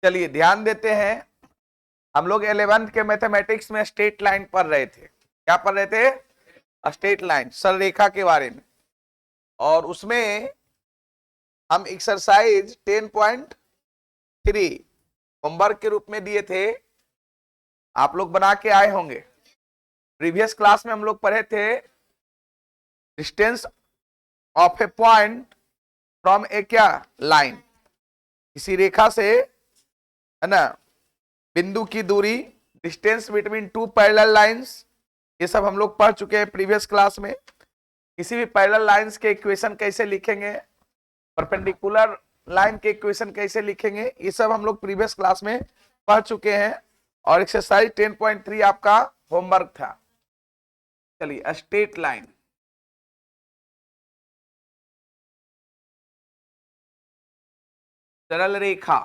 चलिए ध्यान देते हैं, हम लोग 11th के मैथमेटिक्स में स्ट्रेट लाइन पढ़ रहे थे। क्या पढ़ रहे थे? स्ट्रेट लाइन, सररेखा के बारे में। और उसमें हम एक्सरसाइज 10.3 होमवर्क के रूप में दिए थे, आप लोग बना के आए होंगे। प्रीवियस क्लास में हम लोग पढ़े थे distance of a point from a क्या लाइन, किसी रेखा से, है ना, बिंदु की दूरी, distance between two parallel lines, ये सब हम लोग पढ़ चुके हैं प्रीवियस क्लास में। किसी भी पैरेलल लाइंस के इक्वेशन कैसे लिखेंगे, परपेंडिकुलर लाइन के इक्वेशन कैसे लिखेंगे, ये सब हम लोग प्रीवियस क्लास में पढ़ चुके हैं। और एक्सरसाइज 10.3 आपका होमवर्क था। चलिए स्ट्रेट लाइन, सरल रेखा,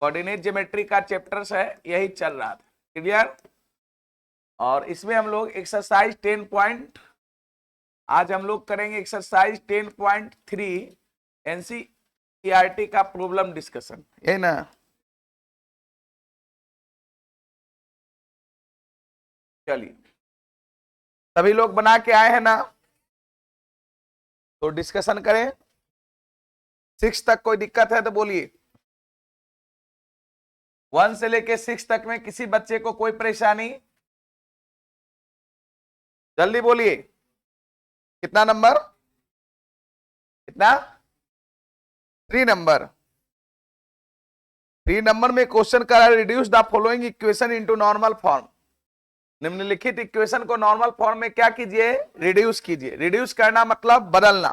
कोऑर्डिनेट ज्योमेट्री का चैप्टर्स है, यही चल रहा था। क्लियर? और इसमें हम लोग एक्सरसाइज 10 आज हम लोग करेंगे एक्सरसाइज 10.3 एनसीईआरटी का प्रॉब्लम डिस्कशन, यही ना। चलिए सभी लोग बना के आए हैं ना, तो डिस्कशन करें। 6 तक कोई दिक्कत है तो बोलिए। 1 से लेके 6 तक में किसी बच्चे को कोई परेशानी? जल्दी बोलिए। कितना नंबर? कितना? 3 नंबर। 3 नंबर में क्वेश्चन कर रहा है, reduce the following equation into normal form. निम्नलिखित इक्वेशन को नॉर्मल फॉर्म में क्या कीजिए? रिड्यूस कीजिए। रिड्यूस करना मतलब बदलना।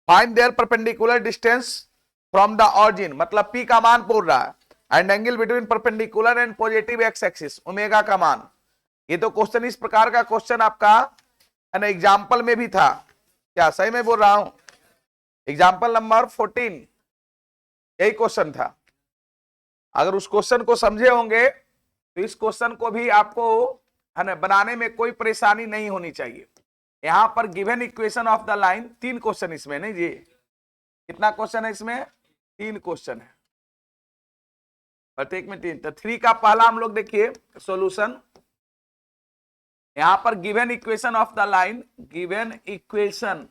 Find their perpendicular distance from the origin, मतलब पी का मान पूछ रहा है, and angle between perpendicular and positive X axis, omega का मान। ये तो क्वेश्चन, इस प्रकार का क्वेश्चन आपका एग्जाम्पल में भी था। क्या सही में बोल रहा हूं? एग्जाम्पल नंबर 14 यही क्वेश्चन था। अगर उस क्वेश्चन को समझे होंगे तो इस क्वेश्चन को भी आपको, है ना, बनाने में कोई परेशानी नहीं होनी चाहिए। यहां पर given equation of the line, 3 question इसमें, नहीं जी, कितना क्वेश्चन है इसमें? 3 क्वेश्चन है, प्रत्येक में 3। तो 3 का पहला हम लोग देखिए सॉल्यूशन। यहां पर given equation of the line, given equation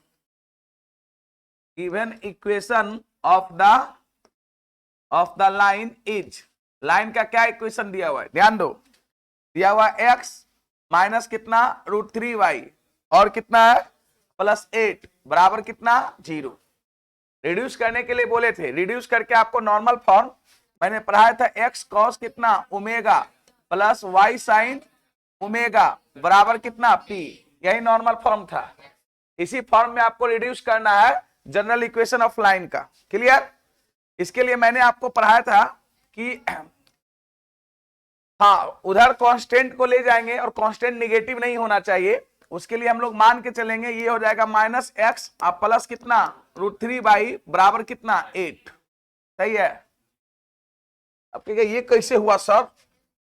of the line is, line का क्या इक्वेशन दिया हुआ है? ध्यान दो, दिया हुआ x माइनस कितना? √3y, और कितना है? +8 बराबर कितना? 0। रिड्यूस करने के लिए बोले थे, रिड्यूस करके आपको नॉर्मल फॉर्म मैंने पढ़ाया था, x कॉस कितना? Omega plus y sine omega बराबर कितना? p। यही नॉर्मल फॉर्म था। इसी फॉर्म में आपको रिड्यूस करना है जनरल इक्वेशन ऑफ लाइन का। क्लियर? इसके लिए मैंने आपको पढ़ाया था कि हाँ, उधर कांस्टेंट को ले जाएंगे और कांस्टेंट निगेटिव नहीं होना चाहिए। उसके लिए हम लोग मान के चलेंगे, ये हो जाएगा -x और प्लस कितना? √3y बराबर कितना? 8। सही है? अब कहेगा ये कैसे हुआ सर?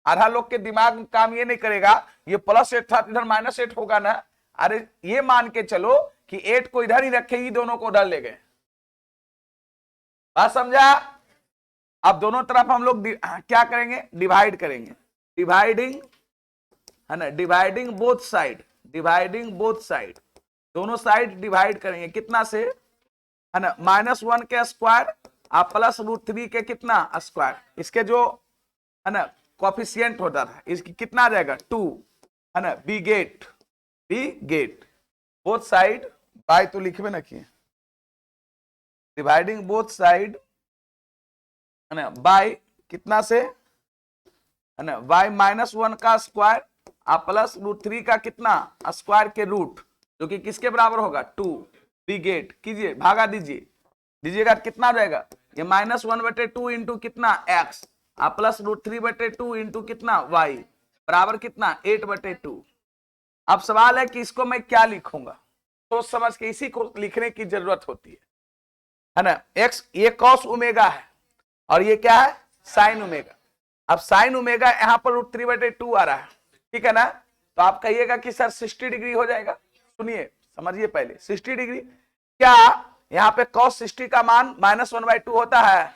आधा लोग के दिमाग में काम ये नहीं करेगा, ये +8 था इधर -8 होगा ना। अरे ये मान के चलो कि 8 को इधर ही रखेगी, दोनों को उधर ले गए। बात समझा? अब दोनों तरफ हम लोग क्या करेंगे? डिवाइड करेंगे। डिवाइडिंग, है ना, डिवाइडिंग बोथ साइड, दोनों साइड डिवाइड करेंगे। कितना से? है ना, -1 के स्क्वायर और प्लस √3 के कितना? स्क्वायर। इसके जो, है ना, कोफिशिएंट होता था, इसकी कितना आ जाएगा? 2, है ना, we get both side by, तो लिखबे ना किए, डिवाइडिंग बोथ साइड, है ना, बाय कितना से? है ना, y -1 का स्क्वायर और प्लस √3 का कितना? स्क्वायर के रूट, जो कि किसके बराबर होगा? 2। बी गेट कीजिए, भागा दीजिएगा, कितना रहेगा? ये -1/2 इंटू कितना? x और प्लस √3/2 इंटू कितना? y बराबर कितना? 8/2। अब सवाल है कि इसको मैं क्या लिखूंगा? सोच समझ के इसी को लिखने की जरूरत होती है ना। x ये कॉस ओमेगा है और ये क्या है? Sine omega. अब साइन ओमेगा यहां पर √3/2 आ रहा है, ठीक है ना। तो आप कहिएगा कि सर 60 डिग्री हो जाएगा। सुनिए, समझिए पहले, 60 डिग्री क्या यहाँ पे cos 60 का मान -1/2 होता है?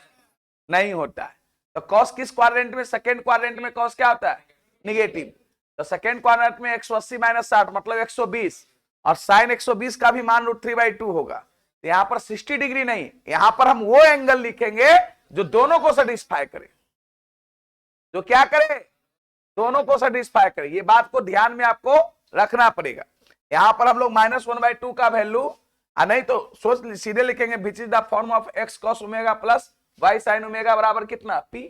नहीं होता है। तो कॉस किस क्वाड्रेंट में, सेकेंड क्वाड्रेंट में कॉस क्या होता है, निगेटिव। तो सेकेंड क्वाड्रेंट में 180 माइनस 60 मतलब 120, और साइन 120 का भी मान √3/2 होगा। तो यहां पर 60 डिग्री नहीं, यहां पर हम वो एंगल लिखेंगे जो दोनों को सेटिस्फाई करे, जो क्या करे, दोनों को सेटिस्फाई करे। ये बात को ध्यान में आपको रखना पड़ेगा। यहां पर हम लोग -1/2 का वैल्यू, नहीं तो सोच सीधे लिखेंगे which is the form of x cos omega plus y sin omega बराबर कितना p,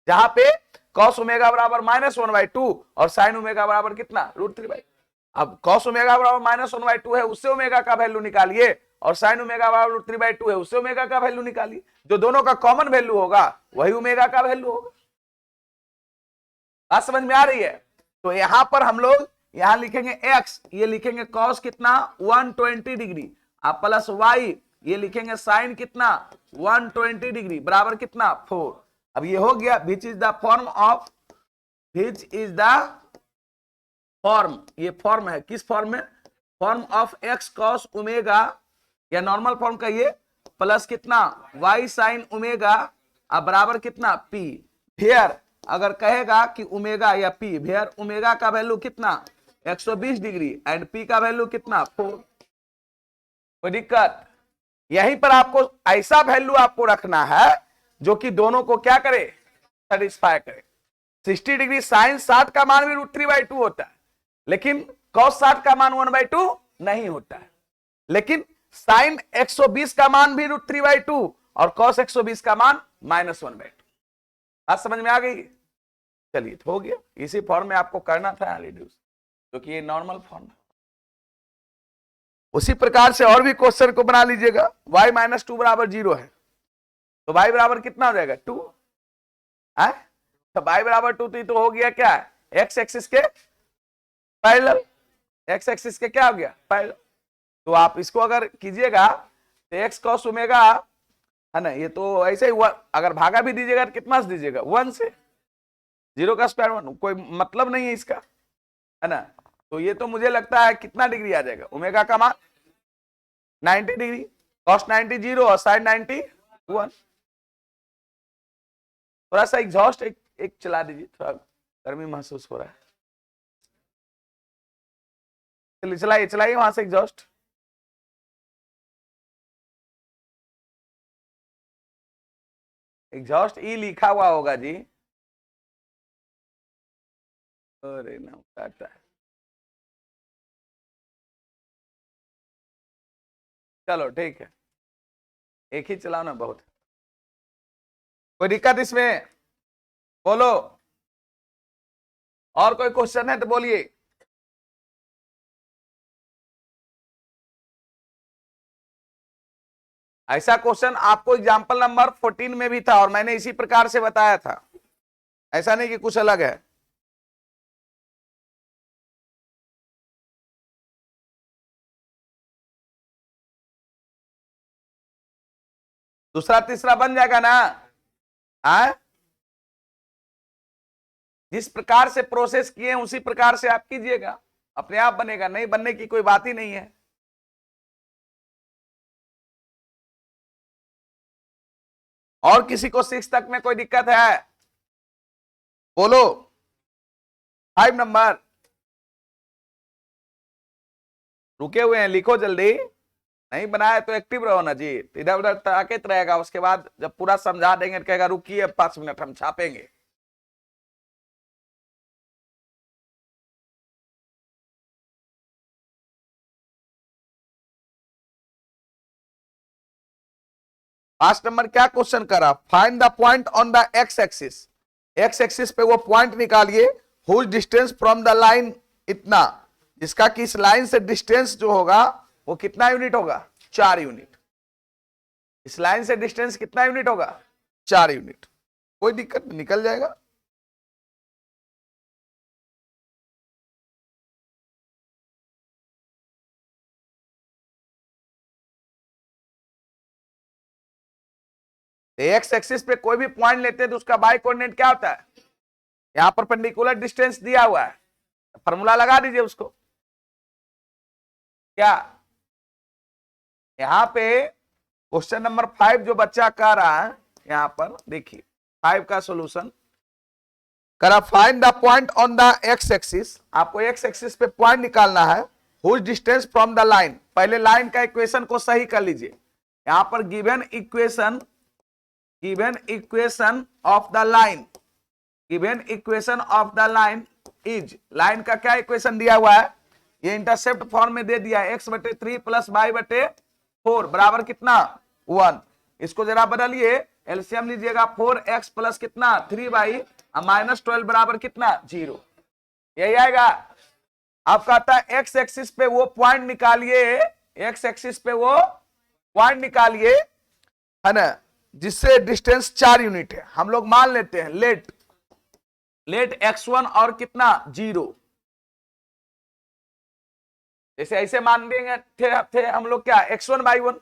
जहां पे cos ओमेगा बराबर -1/2 और sin ओमेगा बराबर कितना √3/2। अब cos ओमेगा बराबर -1/2 है, उससे ओमेगा का वैल्यू निकालिए, और sin ओमेगा बराबर √3/2 है, उससे ओमेगा का वैल्यू निकालिए। जो दोनों का कॉमन वैल्यू होगा वही ओमेगा का वैल्यू होगा। बात समझ में आ रही है। तो यहां पर हम लोग यहां लिखेंगे x, ये लिखेंगे cos कितना 120 डिग्री, आप प्लस y ये लिखेंगे साइन कितना 120 डिग्री बराबर कितना 4। अब ये हो गया which is the form of, which is the form, ये फॉर्म है, किस फॉर्म में, form of x cos omega, या नॉर्मल फॉर्म का ये प्लस कितना y साइन ओमेगा अब बराबर कितना p। फिर अगर कहेगा कि ओमेगा या p, फिर ओमेगा का वैल्यू कितना 120 डिग्री एंड p का वैल्यू कितना 4। कोई दिक्कत, यहीं पर आपको ऐसा वैल्यू आपको रखना है जो कि दोनों को क्या करे, सेटिस्फाई करे। 60 डिग्री साइन 60 का मान भी √3/2 होता है, लेकिन cos 60 का मान 1/2 नहीं होता है, लेकिन साइन 120 का मान भी √3/2 और cos 120 का मान -1/2। बात समझ में आ गई। चलिए हो गया, इसी फॉर्म में आपको करना था रिड्यूस, क्योंकि ये नॉर्मल फॉर्म है। उसी प्रकार से और भी क्वेश्चन को बना लीजिएगा। y - 2 बराबर 0 है, तो y बराबर कितना हो जाएगा 2 है, तो y बराबर 2 तो हो गया क्या, x एक्सिस के पैरेलल, x एक्सिस के क्या हो गया पैरेलल। तो आप इसको अगर कीजिएगा तो x cos ओमेगा है ना, ये तो ऐसे ही अगर भागा भी दीजिएगा तो कितना से दीजिएगा 1 से, 0 का स्क्वायर 1, कोई मतलब नहीं है इसका, है ना। तो ये तो मुझे लगता है कितना डिग्री आ जाएगा, ओमेगा का मान 90 डिग्री, cos 90 0 और sin 90 1। थोड़ा सा एग्जॉस्ट एक चला दीजिए, थोड़ा गर्मी महसूस हो रहा है, चलिए चलाइए चलाइए वहां से एग्जॉस्ट। एग्जॉस्ट ई लिखा हुआ होगा जी, अरे ना काटता है, चलो ठीक है, एक ही चलाओ ना, बहुत। कोई दिक्कत इसमें, बोलो, और कोई क्वेश्चन है तो बोलिए। ऐसा क्वेश्चन आपको एग्जाम्पल नंबर 14 में भी था और मैंने इसी प्रकार से बताया था, ऐसा नहीं कि कुछ अलग है। दूसरा तीसरा बन जाएगा ना, जिस प्रकार से प्रोसेस किए उसी प्रकार से आप कीजिएगा, अपने आप बनेगा, नहीं बनने की कोई बात ही नहीं है। और किसी को 6 तक में कोई दिक्कत है, बोलो। 5 नंबर रुके हुए हैं, लिखो जल्दी, नहीं बनाया तो एक्टिव रहो ना जी, इधर उधर ताकित रहेगा, उसके बाद जब पूरा समझा देंगे तो कहेगा रुकिए 5 मिनट हम छापेंगे। पांच नंबर क्या क्वेश्चन करा, find the point on the X axis, X axis पे वो पॉइंट निकालिए whose distance from the line इतना, जिसका कि इस लाइन से डिस्टेंस जो होगा वो कितना यूनिट होगा 4 यूनिट। इस लाइन से डिस्टेंस कितना यूनिट होगा 4 यूनिट। कोई दिक्कत नहीं, निकल जाएगा। एक्स एक्सिस पे कोई भी पॉइंट लेते हैं तो उसका बाई कोऑर्डिनेट क्या होता है, यहां पर परपेंडिकुलर डिस्टेंस दिया हुआ है, फॉर्मूला लगा दीजिए उसको। क्या यहां पे क्वेश्चन नंबर 5 जो बच्चा कर रहा है, यहां पर देखिए 5 का सोल्यूशन करा। Find the point on the X axis, आपको एक्स एक्सिस पे पॉइंट निकालना है। Whose distance from the line, पहले लाइन का इक्वेशन को सही कर लीजिए। यहां पर given equation of the line, given equation of the line is, line का क्या इक्वेशन दिया हुआ है, ये इंटरसेप्ट फॉर्म में दे दिया है, x/3 प्लस y/4 बराबर कितना 1। इसको जरा बदलिए, एलसीएम लीजिएगा, 4x प्लस कितना 3y माइनस 12 बराबर कितना 0, यही आएगा। आप कहता है एक्स एक्सिस पे वो पॉइंट निकालिए, एक्स एक्सिस पे वो पॉइंट निकालिए, है ना, जिससे डिस्टेंस 4 यूनिट है। हम लोग मान लेते हैं लेट x1 और कितना 0, जैसे ऐसे मान देंगे थे हम लोग क्या x1/1,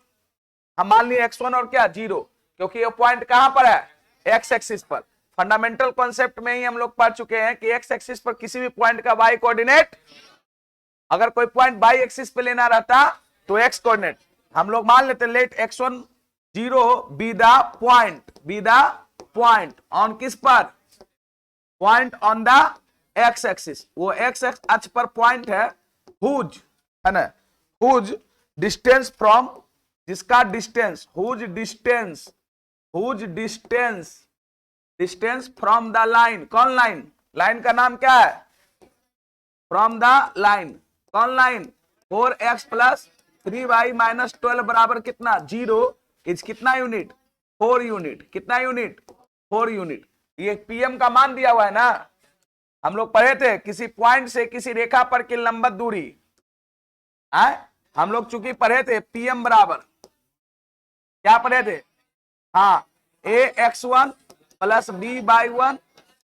हम मान लिए x1 और क्या 0, क्योंकि ये पॉइंट कहां पर है एक्स एक्सिस पर। फंडामेंटल कॉन्सेप्ट में ही हम लोग पढ़ चुके हैं कि एक्स एक्सिस पर किसी भी पॉइंट का y कोऑर्डिनेट, अगर कोई पॉइंट y एक्सिस पे लेना रहता तो x कोऑर्डिनेट। हम लोग मान लेते let x1 0 be the point on किस पर, point on the X axis, वो एक्स अक्ष पर पॉइंट है। हुज, है ना, हुज डिस्टेंस फ्रॉम, जिसका distance, whose distance from the line, कौन लाइन, लाइन का नाम क्या है, फ्रॉम द लाइन, कौन line 4x plus 3y minus 12 बराबर कितना 0 इज कितना यूनिट 4 यूनिट, कितना यूनिट 4 यूनिट। ये पीएम का मान दिया हुआ है ना, हम लोग पढ़े थे किसी पॉइंट से किसी रेखा पर की लंबवत दूरी, हम लोग चूंकि पढ़े थे पीएम बराबर क्या पढ़े थे, हाँ ax1 plus b/1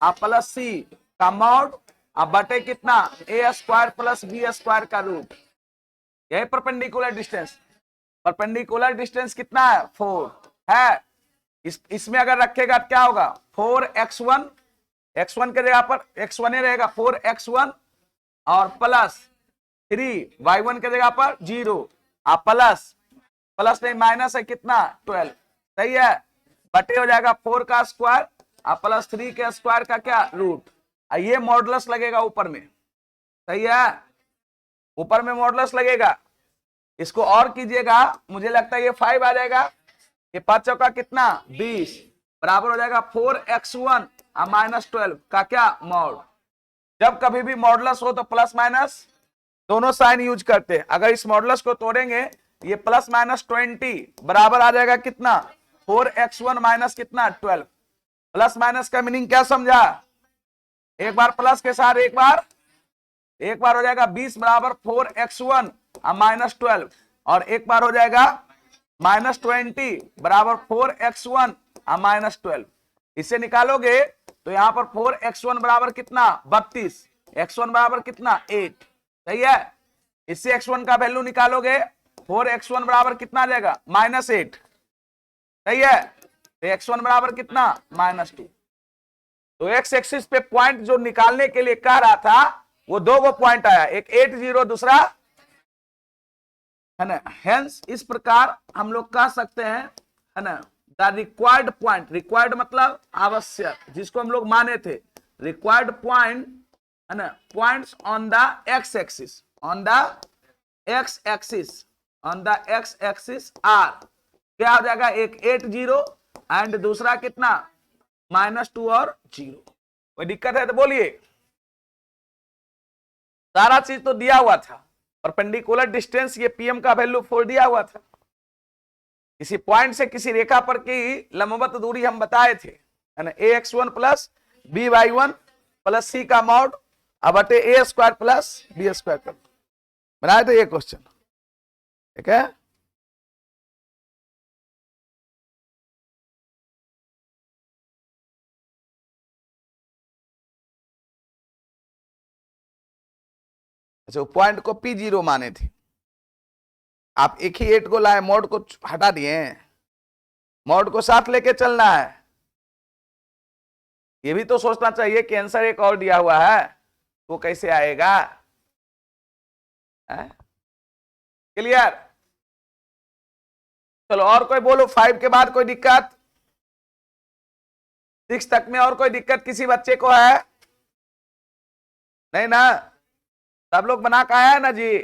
plus c का मॉड अब बटे कितना a² प्लस b² का रूट, यही परपेंडिकुलर डिस्टेंस कितना है 4 है। इसमें अगर रखेगा क्या होगा 4x1, x1 के जगह पर x1 ही रहेगा 4x1 और प्लस 3y1 के जगह पर 0 प्लस नहीं माइनस है कितना 12, सही है, बटे हो जाएगा 4 का स्क्वायर प्लस 3 के स्क्वायर का क्या रूट, ये मॉडुलस लगेगा ऊपर में, सही है, ऊपर में मॉडुलस लगेगा। इसको और कीजिएगा, मुझे लगता है ये 5 आ जाएगा, ये 5 चौका कितना 20 बराबर हो जाएगा 4x1 माइनस 12 का क्या मॉड। जब कभी भी मॉडुलस हो तो प्लस माइनस दोनों साइन यूज करते हैं। अगर इस मॉडुलस को तोड़ेंगे ये प्लस माइनस 20 बराबर आ जाएगा कितना 4x1 माइनस कितना 12। प्लस माइनस का मीनिंग क्या समझा, एक बार प्लस के साथ एक बार हो जाएगा 20 बराबर 4x1 माइनस 12 और एक बार हो जाएगा माइनस 20 बराबर 4x1 माइनस 12। इसे निकालोगे तो यहां पर 4x1 बराबर कितना 32, x1 बराबर कितना 8, सही है। इससे x1 का वैल्यू निकालोगे 4x1 बराबर कितना आ जाएगा -8, सही है, तो x1 बराबर कितना -2। तो एक्स एक्सिस पे पॉइंट जो निकालने के लिए कह रहा था वो दो गो पॉइंट आया, एक 80 दूसरा, है ना। हेंस इस प्रकार हम लोग कह सकते हैं, है ना, द रिक्वायर्ड पॉइंट, रिक्वायर्ड मतलब आवश्यक, जिसको हम लोग माने थे रिक्वायर्ड पॉइंट, है ना, points on the X axis, on the X axis are क्या हो जाएगा, एक 80 एंड दूसरा कितना -2 और 0। कोई दिक्कत है तो बोलिए, सारा चीज तो दिया हुआ था, परपेंडिकुलर डिस्टेंस ये पीएम का वैल्यू 4 दिया हुआ था, किसी पॉइंट से किसी रेखा पर की लंबवत दूरी हम बताए थे, है ना, ax1 plus b/1 plus c का मॉड अब बटे a² प्लस b² का बनाए थे ये क्वेश्चन, ठीक है। अच्छा, पॉइंट को P0 माने थे, आप एक ही 8 को लाए, मॉड को हटा दिए, मॉड को साथ लेके चलना है। ये भी तो सोचना चाहिए कि आंसर एक और दिया हुआ है वो कैसे आएगा, क्लियर। चलो और कोई बोलो, 5 के बाद कोई दिक्कत, 6 तक में और कोई दिक्कत किसी बच्चे को है? नहीं ना? सब लोग बना के आया है ना जी?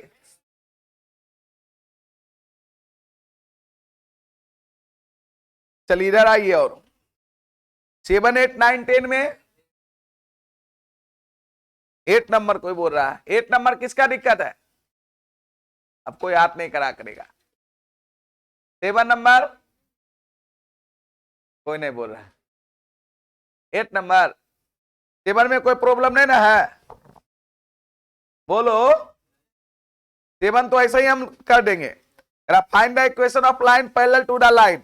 चलिए इधर आइए। और 7, 8, 9, 10 में 8 नंबर कोई बोल रहा है। 8 नंबर किसका दिक्कत है? अब कोई हाथ नहीं करा करेगा। 7 नंबर कोई नहीं बोल रहा है। 8 नंबर 7 में कोई प्रॉब्लम नहीं ना है? बोलो। 7 तो ऐसे ही हम कर देंगे। Find the equation of line parallel to the line.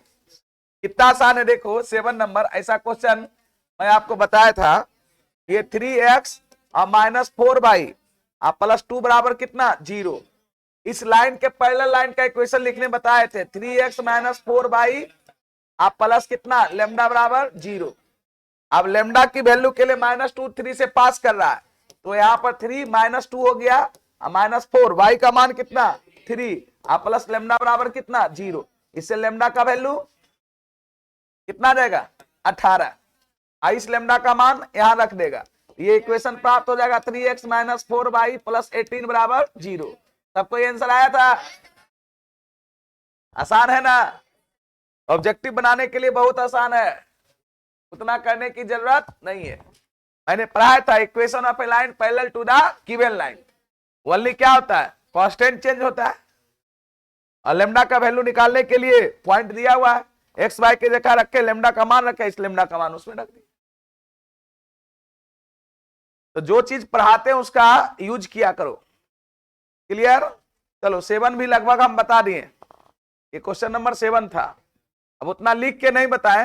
कितना आसान है देखो। 7 नंबर ऐसा क्वेश्चन मैं आपको बताया था। ये 3x और -4y और +2 बराबर कितना 0। इस लाइन के पैरेलल लाइन का इक्वेशन लिखने बताए थे। 3x - 4y आप प्लस कितना लेमडा बराबर 0। अब लेमडा की वैल्यू के लिए -2 3 से पास कर रहा है, तो यहां पर 3 -2 हो गया और -4 y का मान कितना 3 और प्लस लेमडा बराबर कितना 0। इससे लेमडा का वैल्यू कितना रहेगा 18। इस लेमडा का मान यहां रख देगा, ये इक्वेशन प्राप्त हो जाएगा। 3x - 4y + 18 बराबर 0। सबको ये आंसर आया था? आसान है ना? ऑब्जेक्टिव बनाने के लिए बहुत आसान है, उतना करने की जरूरत नहीं है। मैंने पढ़ाया था equation of a line parallel to the given line. Only क्या होता है कांस्टेंट चेंज होता है, और लेमडा का वैल्यू निकालने के लिए पॉइंट दिया हुआ है। एक्स वाई की जगह रख के लेमडा का मान रखे, इस लेमडा का मान उसमें रख दिया। तो जो चीज पढ़ाते हैं उसका यूज किया करो। क्लियर? चलो 7 भी लगभग हम बता दिए। ये क्वेश्चन नंबर 7 था। अब उतना लिख के नहीं बताए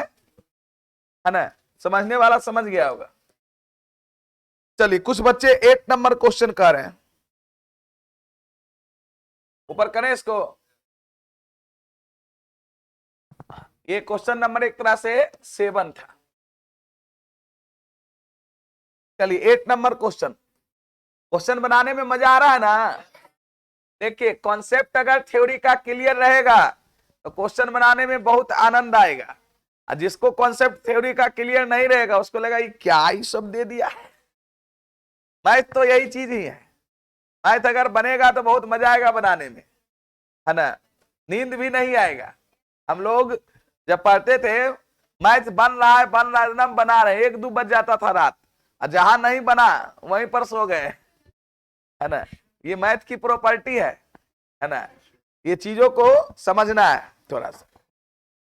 है ना, समझने वाला समझ गया होगा। चलिए कुछ बच्चे 8 नंबर क्वेश्चन कर रहे हैं। ऊपर करें इसको। ये क्वेश्चन नंबर एक तरह से 7 था। चलिए 8 नंबर क्वेश्चन बनाने में मजा आ रहा है ना? देखिए कॉन्सेप्ट अगर थ्योरी का क्लियर रहेगा तो क्वेश्चन बनाने में बहुत आनंद आएगा, और जिसको कॉन्सेप्ट थ्योरी का क्लियर नहीं रहेगा उसको लगेगा ये क्या ही सब दे दिया है। मैथ तो यही चीज ही है। मैथ अगर बनेगा तो बहुत मजा आएगा बनाने में, है ना? नींद भी नहीं आएगा। हम लोग जब पढ़ते थे मैथ बन रहा है एकदम बना रहे, 1-2 बज जाता था रात, और जहां नहीं बना वहीं पर सो गए, है ना? ये मैथ की प्रॉपर्टी है ना? ये चीजों को समझना है थोड़ा सा।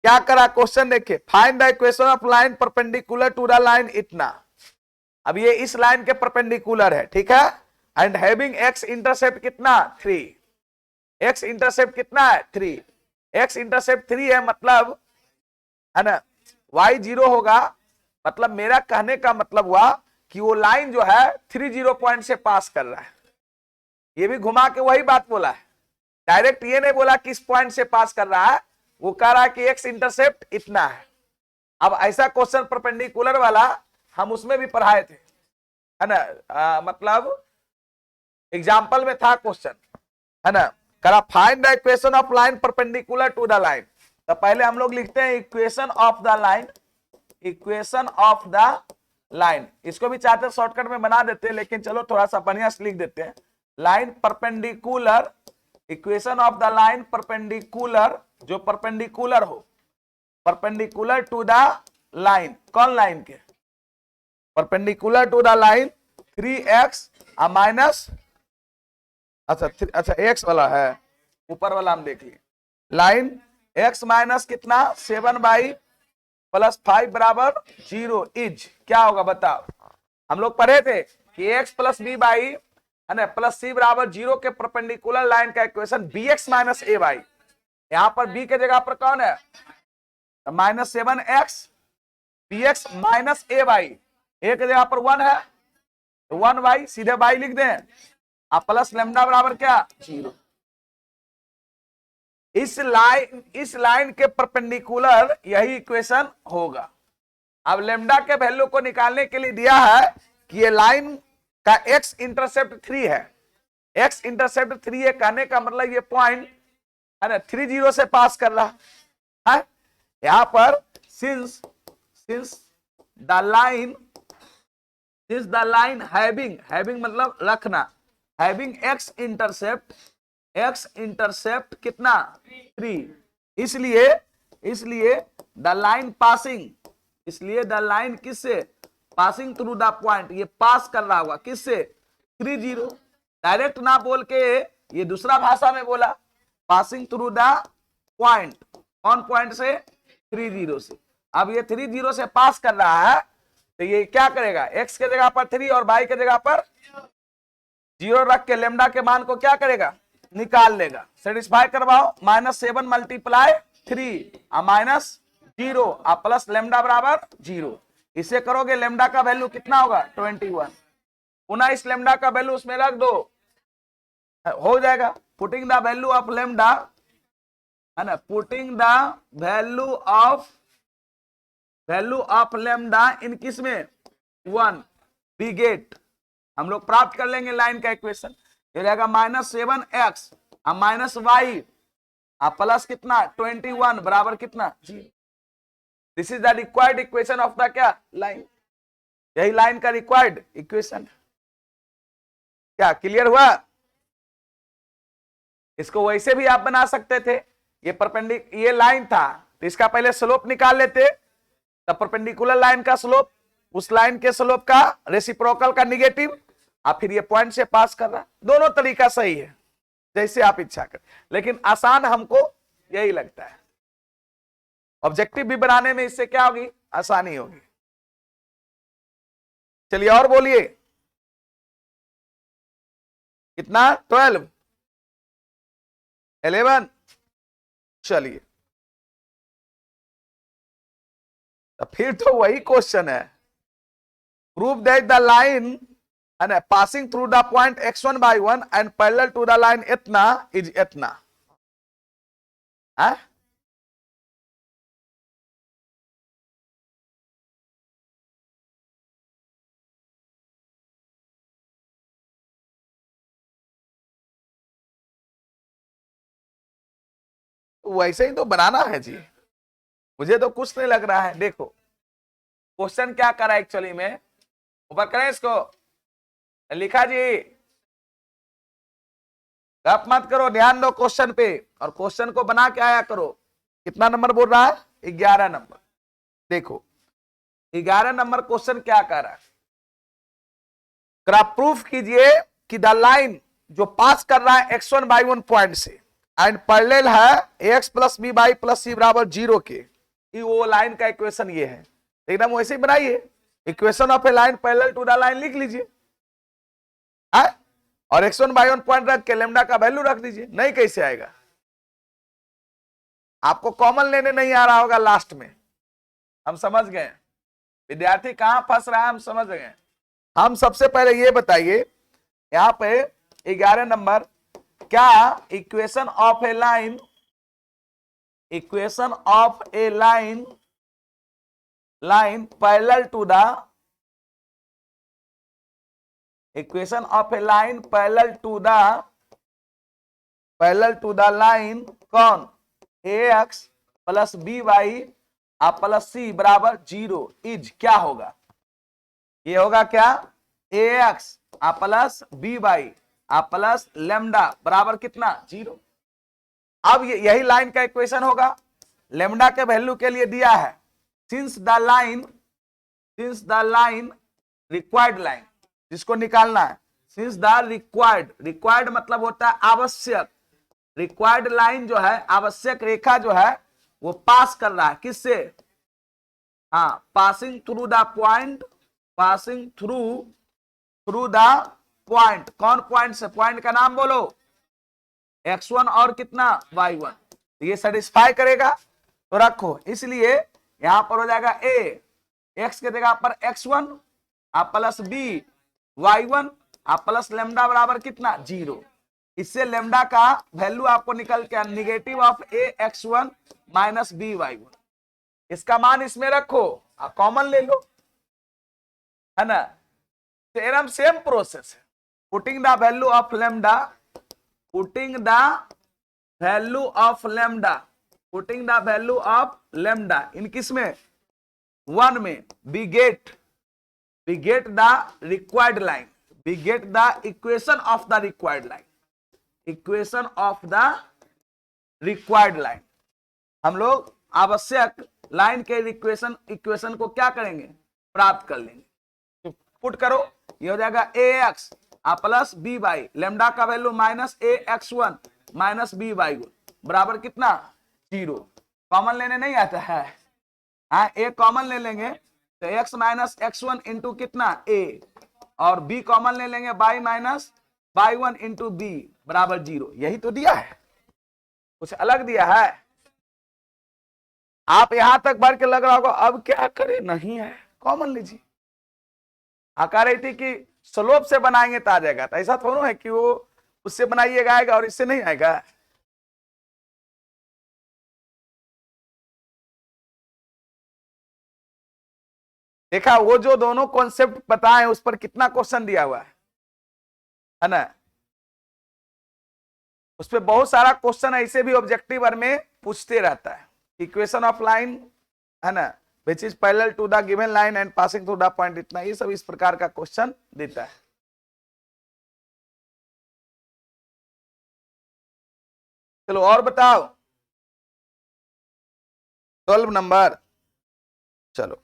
क्या करा क्वेश्चन देखिए, find the equation of line perpendicular to the line इतना। अब ये इस लाइन के परपेंडिकुलर है, ठीक है, एंड हैविंग एक्स इंटरसेप्ट कितना 3। एक्स इंटरसेप्ट कितना है 3। एक्स इंटरसेप्ट 3 है, मतलब है ना y 0 होगा। मतलब मेरा कहने का मतलब हुआ कि वो लाइन जो है 30 पॉइंट से पास कर रहा है। ये भी घुमा के वही बात बोला है, डायरेक्ट ये नहीं बोला कि इस पॉइंट से पास कर रहा है। वो कह रहा है कि एक्स इंटरसेप्ट इतना है। अब ऐसा क्वेश्चन परपेंडिकुलर वाला हम उसमें भी पढ़ाए थे, है ना? मतलब एग्जाम्पल में था क्वेश्चन, है ना? करा find the equation of line perpendicular to the line. तो पहले हम लोग लिखते हैं equation of the line, equation of the line. इसको भी चाहते शॉर्टकट में बना देते हैं, लेकिन चलो थोड़ा सा बढ़िया से लिख देते हैं। Line perpendicular, equation of the line perpendicular, जो परपेंडिकुलर हो, परपेंडिकुलर टू द लाइन। कौन लाइन के? Perpendicular to the line 3x minus, अच्छा x वाला है, ऊपर वाला हम देख लिए। लाइन x माइनस कितना 7y + 5 बराबर 0 इज क्या होगा बताओ? हम लोग पढ़े थे कि x + b/, है ना, +c बराबर 0 के परपेंडिकुलर लाइन का इक्वेशन bx - ay। यहां पर b के जगह पर कौन है -7x bx - ay, a के जगह पर 1 है तो 1y, सीधे y लिख दें, आप प्लस लेमडा बराबर क्या 0। इस लाइन के परपेंडिकुलर यही इक्वेशन होगा। अब लेमडा के वैल्यू को निकालने के लिए दिया है कि ये लाइन का एक्स इंटरसेप्ट 3 है। एक्स इंटरसेप्ट 3 है, कहने का मतलब ये पॉइंट है ना 30 से पास कर रहा है। यहां पर since the line since the line having मतलब रखना, हैविंग एक्स इंटरसेप्ट कितना 3, इसलिए द लाइन पासिंग, इसलिए द लाइन किससे पासिंग थ्रू द पॉइंट, ये पास कर रहा होगा किससे 3 0, डायरेक्ट ना बोल के ये दूसरा भाषा में बोला, पासिंग थ्रू द पॉइंट, कौन पॉइंट से 3 0 से। अब ये 3 0 से पास कर रहा है तो ये क्या करेगा, x के जगह पर 3 और y के जगह पर 0 रख के लेमडा के मान को क्या करेगा, निकाल लेगा। सेटिस्फाई करवाओ, -7 मल्टीप्लाई 3 -0 प्लस लेमडा बराबर 0, इसे करोगे लेमडा का वैल्यू कितना होगा 21, पुनः इस लेमडा का वैल्यू उसमें रख दो, हो जाएगा। Putting the value of lambda है ना, putting the value of lambda इन किस में 1, वी गेट, हम लोग प्राप्त कर लेंगे लाइन का इक्वेशन, ये रहेगा -7x माइनस वाई प्लस कितना 21 बराबर कितना 0। This is the required equation of the क्या लाइन, यही लाइन का रिक्वायर्ड इक्वेशन। क्या क्लियर हुआ? इसको वैसे भी आप बना सकते थे, ये लाइन था तो इसका पहले स्लोप निकाल लेते, तब परपेंडिकुलर लाइन का स्लोप, उस लाइन के स्लोप का रेसिप्रोकल का निगेटिव, और फिर ये पॉइंट से पास कर रहा, दोनों तरीका सही है, जैसे आप इच्छा करें, लेकिन आसान हमको यही लगता है। ऑब्जेक्टिव भी बनाने में इससे क्या होगी, आसानी होगी। चलिए और बोलिए, कितना 12 11, चलिए तो फिर तो वही क्वेश्चन है, prove that the line and passing through the point x1 by 1 and parallel to the line इतना is इतना, वैसे ही तो बनाना है जी, मुझे तो कुछ नहीं लग रहा है। देखो क्वेश्चन क्या करा एक्चुअली में, ऊपर करें इसको, लिखा जी गप मत करो, ध्यान दो क्वेश्चन पे, और क्वेश्चन को बना के आया करो। कितना नंबर बोल रहा है, 11 नंबर। देखो 11 नंबर क्वेश्चन क्या कह रहा है, आप प्रूफ कीजिए कि द लाइन जो पास कर रहा है x1 by 1 पॉइंट से एंड पैरेलल है ax plus B by plus C बराबर 0 के, वो लाइन का इक्वेशन ये है, एकदम वैसे ही बनाइए, equation of a line parallel to the line लिख लीजिए, और x1 by 1 पॉइंट रख के लेमडा का वैल्यू रख दीजिए। नहीं कैसे आएगा, आपको कॉमन लेने नहीं आ रहा होगा लास्ट में, हम समझ गए विद्यार्थी कहां फंस रहा है, हम समझ गए। हम सबसे पहले ये बताइए यहां पे 11 नंबर, क्या equation of a line, equation of a line parallel to the, equation of a line parallel to the line कौन ax plus B Y plus C बराबर 0 इज क्या होगा, ये होगा क्या ax plus B Y plus lambda बराबर कितना 0। अब यही लाइन का इक्वेशन होगा, लेमडा के वैल्यू के लिए दिया है since the line required line, जिसको निकालना है सिंस द रिक्वायर्ड मतलब होता है आवश्यक, रिक्वायर्ड लाइन जो है आवश्यक रेखा जो है वो पास कर रहा है किससे, passing through the point, passing through the point, कौन पॉइंट से, पॉइंट का नाम बोलो x1 और कितना y1, ये सेटिस्फाई करेगा तो रखो, इसलिए यहां पर हो जाएगा a, x के जगह पर x1 plus b y1 plus lambda बराबर कितना 0, इससे लेमडा का वैल्यू आपको निकल के negative of ax1 minus B y1, इसका मान इसमें रखो, कॉमन ले लो, है ना। थ्योरम सेम प्रोसेस है, putting the value of lambda, putting the value of lambda इन किस में 1 में we get the required line, we get the equation of the required line, equation of the required line। हम लोग आवश्यक line के equation को क्या करेंगे, प्राप्त कर लेंगे। तो पुट करो, ये हो जाएगा ax plus B by lambda का value minus ax1 minus B by बराबर कितना 0। कॉमन लेने नहीं आता है, हाँ ए कॉमन ले लेंगे तो x माइनस x1 इंटू कितना a और b कॉमन ले लेंगे y minus y1 into b बराबर 0। यही तो दिया है, कुछ अलग दिया है। आप यहां तक बढ़ के लग रहा होगा अब क्या करें, नहीं है कॉमन लीजिए। कह रही थी कि स्लोप से बनाएंगे तो आ जाएगा, तो ऐसा थोड़ा है कि वो उससे बनाइएगा आएगा और इससे नहीं आएगा। देखा वो जो दोनों कॉन्सेप्ट बताए उस पर कितना क्वेश्चन दिया हुआ है ना। उस पर बहुत सारा क्वेश्चन ऐसे भी ऑब्जेक्टिव में पूछते रहता है। इक्वेशन ऑफ लाइन है ना, which is parallel to the given line and passing through the point, इतना ये सब इस प्रकार का क्वेश्चन देता है। चलो और बताओ 12 नंबर। चलो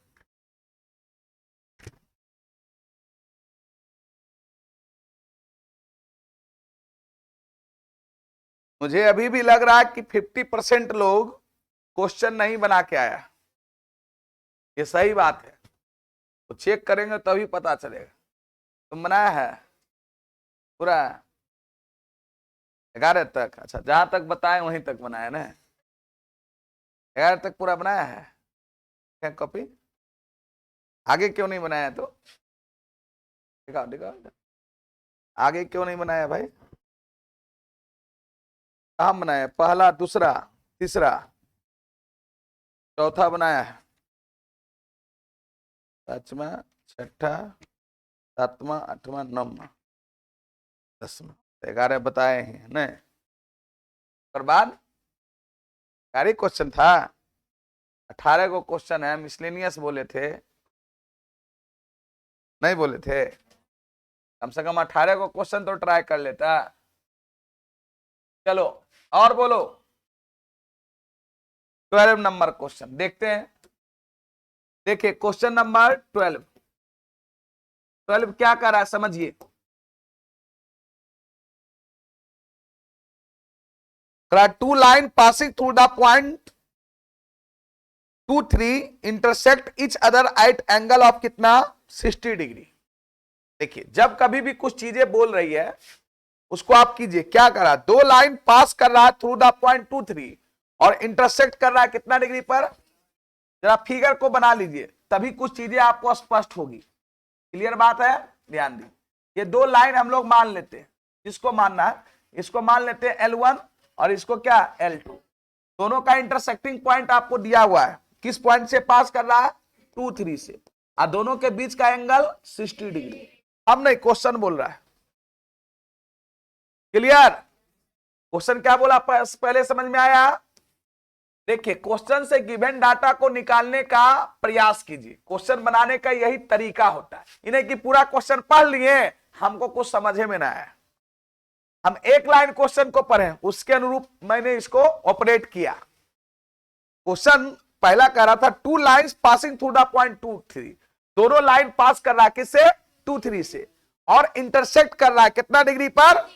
मुझे अभी भी लग रहा है कि 50% लोग क्वेश्चन नहीं बना के आया। ये सही बात है, तो चेक करेंगे तभी पता चलेगा। तुम बनाया है पूरा 11 तक? अच्छा, जहां तक बताए वहीं तक बनाया ना, 11 तक पूरा बनाया है क्या कॉपी? आगे क्यों नहीं बनाया? तो दिखाओ दिखाओ, आगे क्यों नहीं बनाया भाई? कहाँ बनाया? पहला, दूसरा, तीसरा, चौथा बनाया है, पांचवा, छठा, सातवां, आठवां, नौवां, 10वां, 11 बताए हैं न। पर बाद कारी क्वेश्चन था, 18 को क्वेश्चन है, मिसलेनियस बोले थे नहीं बोले थे? कम से कम 18 को क्वेश्चन तो ट्राई कर लेता। चलो और बोलो 12 नंबर क्वेश्चन देखते हैं। देखिए क्वेश्चन नंबर 12 क्या कर रहा है समझिए। Two lines passing through the point 2, 3 intersect each other at angle of कितना 60 डिग्री। देखिए जब कभी भी कुछ चीजें बोल रही है उसको आप कीजिए, क्या कर रहा है, दो लाइन पास कर रहा है थ्रू द पॉइंट 2, 3 और इंटरसेक्ट कर रहा है कितना डिग्री पर। जरा फिगर को बना लीजिए तभी कुछ चीजें आपको स्पष्ट होगी। क्लियर बात है? ध्यान दी, ये दो लाइन हम लोग मान लेते हैं, जिसको मानना है इसको मान लेते हैं L1 और इसको क्या L2। दोनों का इंटरसेक्टिंग पॉइंट आपको दिया हुआ है, किस पॉइंट से पास कर रहा है 2, 3 से, और दोनों के बीच का एंगल 60 डिग्री। अब नहीं क्वेश्चन बोल रहा है। क्लियर? क्वेश्चन क्या बोला पहले समझ में आया? देखिए क्वेश्चन से गिवन डाटा को निकालने का प्रयास कीजिए। क्वेश्चन बनाने का यही तरीका होता है, इन्हें कि पूरा क्वेश्चन पढ़ लिए हमको कुछ समझे में ना आया, हम एक लाइन क्वेश्चन को पढ़े उसके अनुरूप मैंने इसको ऑपरेट किया। क्वेश्चन पहला कह रहा था 2 lines passing through the point 2, 3, दोनों लाइन पास कर रहा है किससे 2, 3 से और इंटरसेक्ट कर रहा है कितना डिग्री पर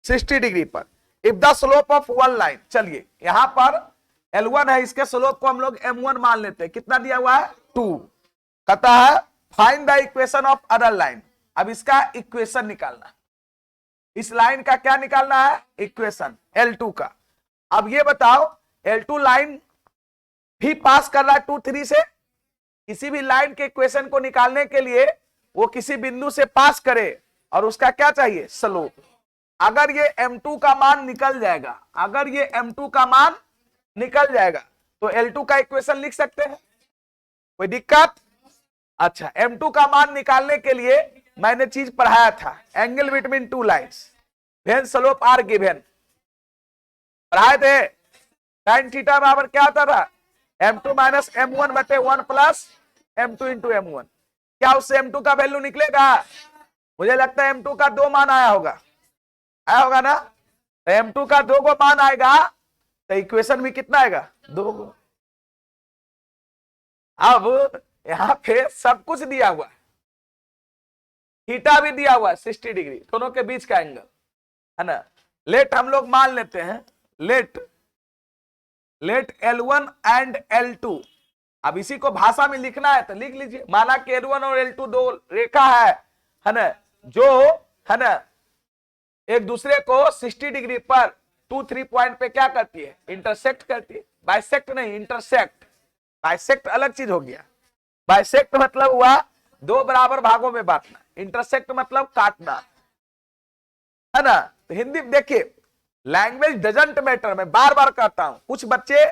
60 डिग्री पर। If the slope of one line, चलिए यहां पर L1 है, इसके स्लोप को हम लोग M1 मान लेते हैं, कितना दिया हुआ है 2। कहता है find the equation of other line. अब इसका इक्वेशन निकालना, इस लाइन का क्या निकालना है इक्वेशन L2 का। अब ये बताओ L2 लाइन भी पास कर रहा है 2, 3 से, किसी भी लाइन के इक्वेशन को निकालने के लिए वो किसी बिंदु से पास करे और उसका क्या चाहिए स्लोप। अगर ये M2 का मान निकल जाएगा, अगर ये M2 का मान निकल जाएगा तो L2 का इक्वेशन लिख सकते हैं, कोई दिक्कत? अच्छा, M2 का मान निकालने के लिए मैंने चीज पढ़ाया था, angle between two lines when slope are given, पढ़ाए थे। tan थीटा बराबर क्या आता था M2 माइनस M1 बटे 1 प्लस m2 इंटू m1। क्या उससे m2 का वैल्यू निकलेगा? मुझे लगता है m2 का 2 मान आया होगा ना। तो m2 का 2 को मान आएगा तो इक्वेशन में कितना आएगा? 2। अब यहां पे सब कुछ दिया हुआ है, थीटा भी दिया हुआ है 60 डिग्री, दोनों के बीच का एंगल है ना। लेट हम लोग मान लेते हैं, लेट L1 एंड L2। अब इसी को भाषा में लिखना है तो लिख लीजिए। माना कि L1 और L2 दो रेखा है ना, जो है ना एक दूसरे को 60 डिग्री पर 2-3 पॉइंट पे क्या करती है? इंटरसेक्ट करती है। बाइसेक्ट नहीं, इंटरसेक्ट। बाइसेक्ट अलग चीज हो गया। बाइसेक्ट मतलब हुआ दो बराबर भागों में बांटना, इंटरसेक्ट मतलब काटना, है ना। तो हिंदी देखिए, लैंग्वेज डजंट मैटर। मैं बार बार कहता हूं, कुछ बच्चे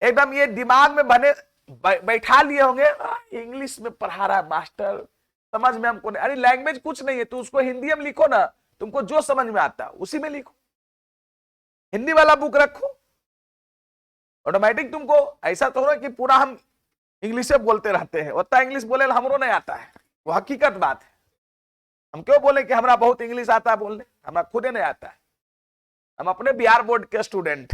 एकदम ये दिमाग में बने बैठा लिए होंगे, इंग्लिश में पढ़ा रहा है मास्टर, समझ में हमको नहीं। अरे लैंग्वेज कुछ नहीं है, तू उसको हिंदी में लिखो ना, तुमको जो समझ में आता है उसी में लिखो। हिंदी वाला बुक रखो, ऑटोमेटिक तुमको ऐसा तो हो कि पूरा हम इंग्लिश बोलते रहते हैं, उतना इंग्लिश बोले हमरो नहीं आता है, वो हकीकत बात है। हम क्यों बोले कि हमारा बहुत इंग्लिश आता है बोलने, हमारा खुद नहीं आता है। हम अपने बिहार बोर्ड के स्टूडेंट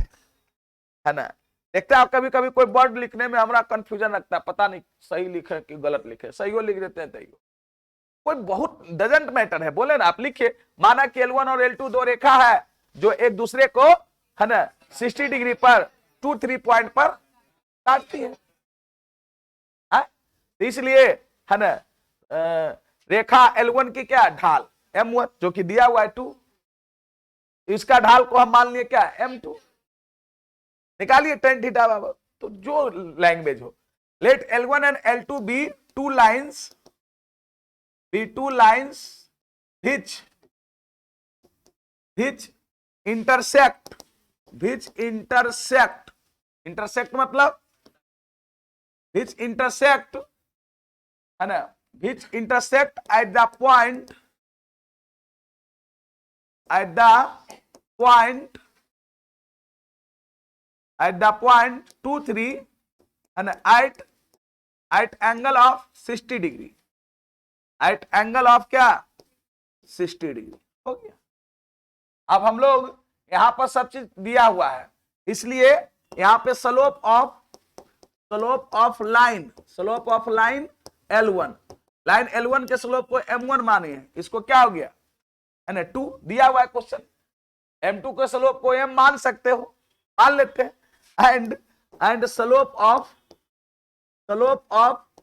है ना। देखते हैं कभी कभी कोई वर्ड लिखने में हमारा कंफ्यूजन लगता है, पता नहीं सही लिखे कि गलत लिखे, सही हो लिख देते हैं तैयो, कोई बहुत डजंट मैटर है, बोले ना आप लिखिए। माना कि L1 और L2 दो रेखा है जो एक दूसरे को है ना 60 डिग्री पर 2-3 पॉइंट पर काटती है। इसलिए है ना रेखा L1 की क्या ढाल M1 जो कि दिया हुआ है 2, इसका ढाल को हम मान लिए क्या M2। निकालिए tan थीटा बराबर, तो जो लैंग्वेज हो। Let L1 and L2 be two lines which intersect मतलब which intersect है ना, which intersect at the point 2-3 है ना at angle of 60 degree, at angle of क्या 60 डिग्री हो गया। अब हम लोग यहां पर सब चीज दिया हुआ है, इसलिए यहां पे slope of line L1, line L1 के स्लोप को M1 माने हैं, इसको क्या हो गया है ना 2 दिया हुआ है क्वेश्चन। M2 के स्लोप को M मान सकते हो, मान लेते हैं। एंड स्लोप ऑफ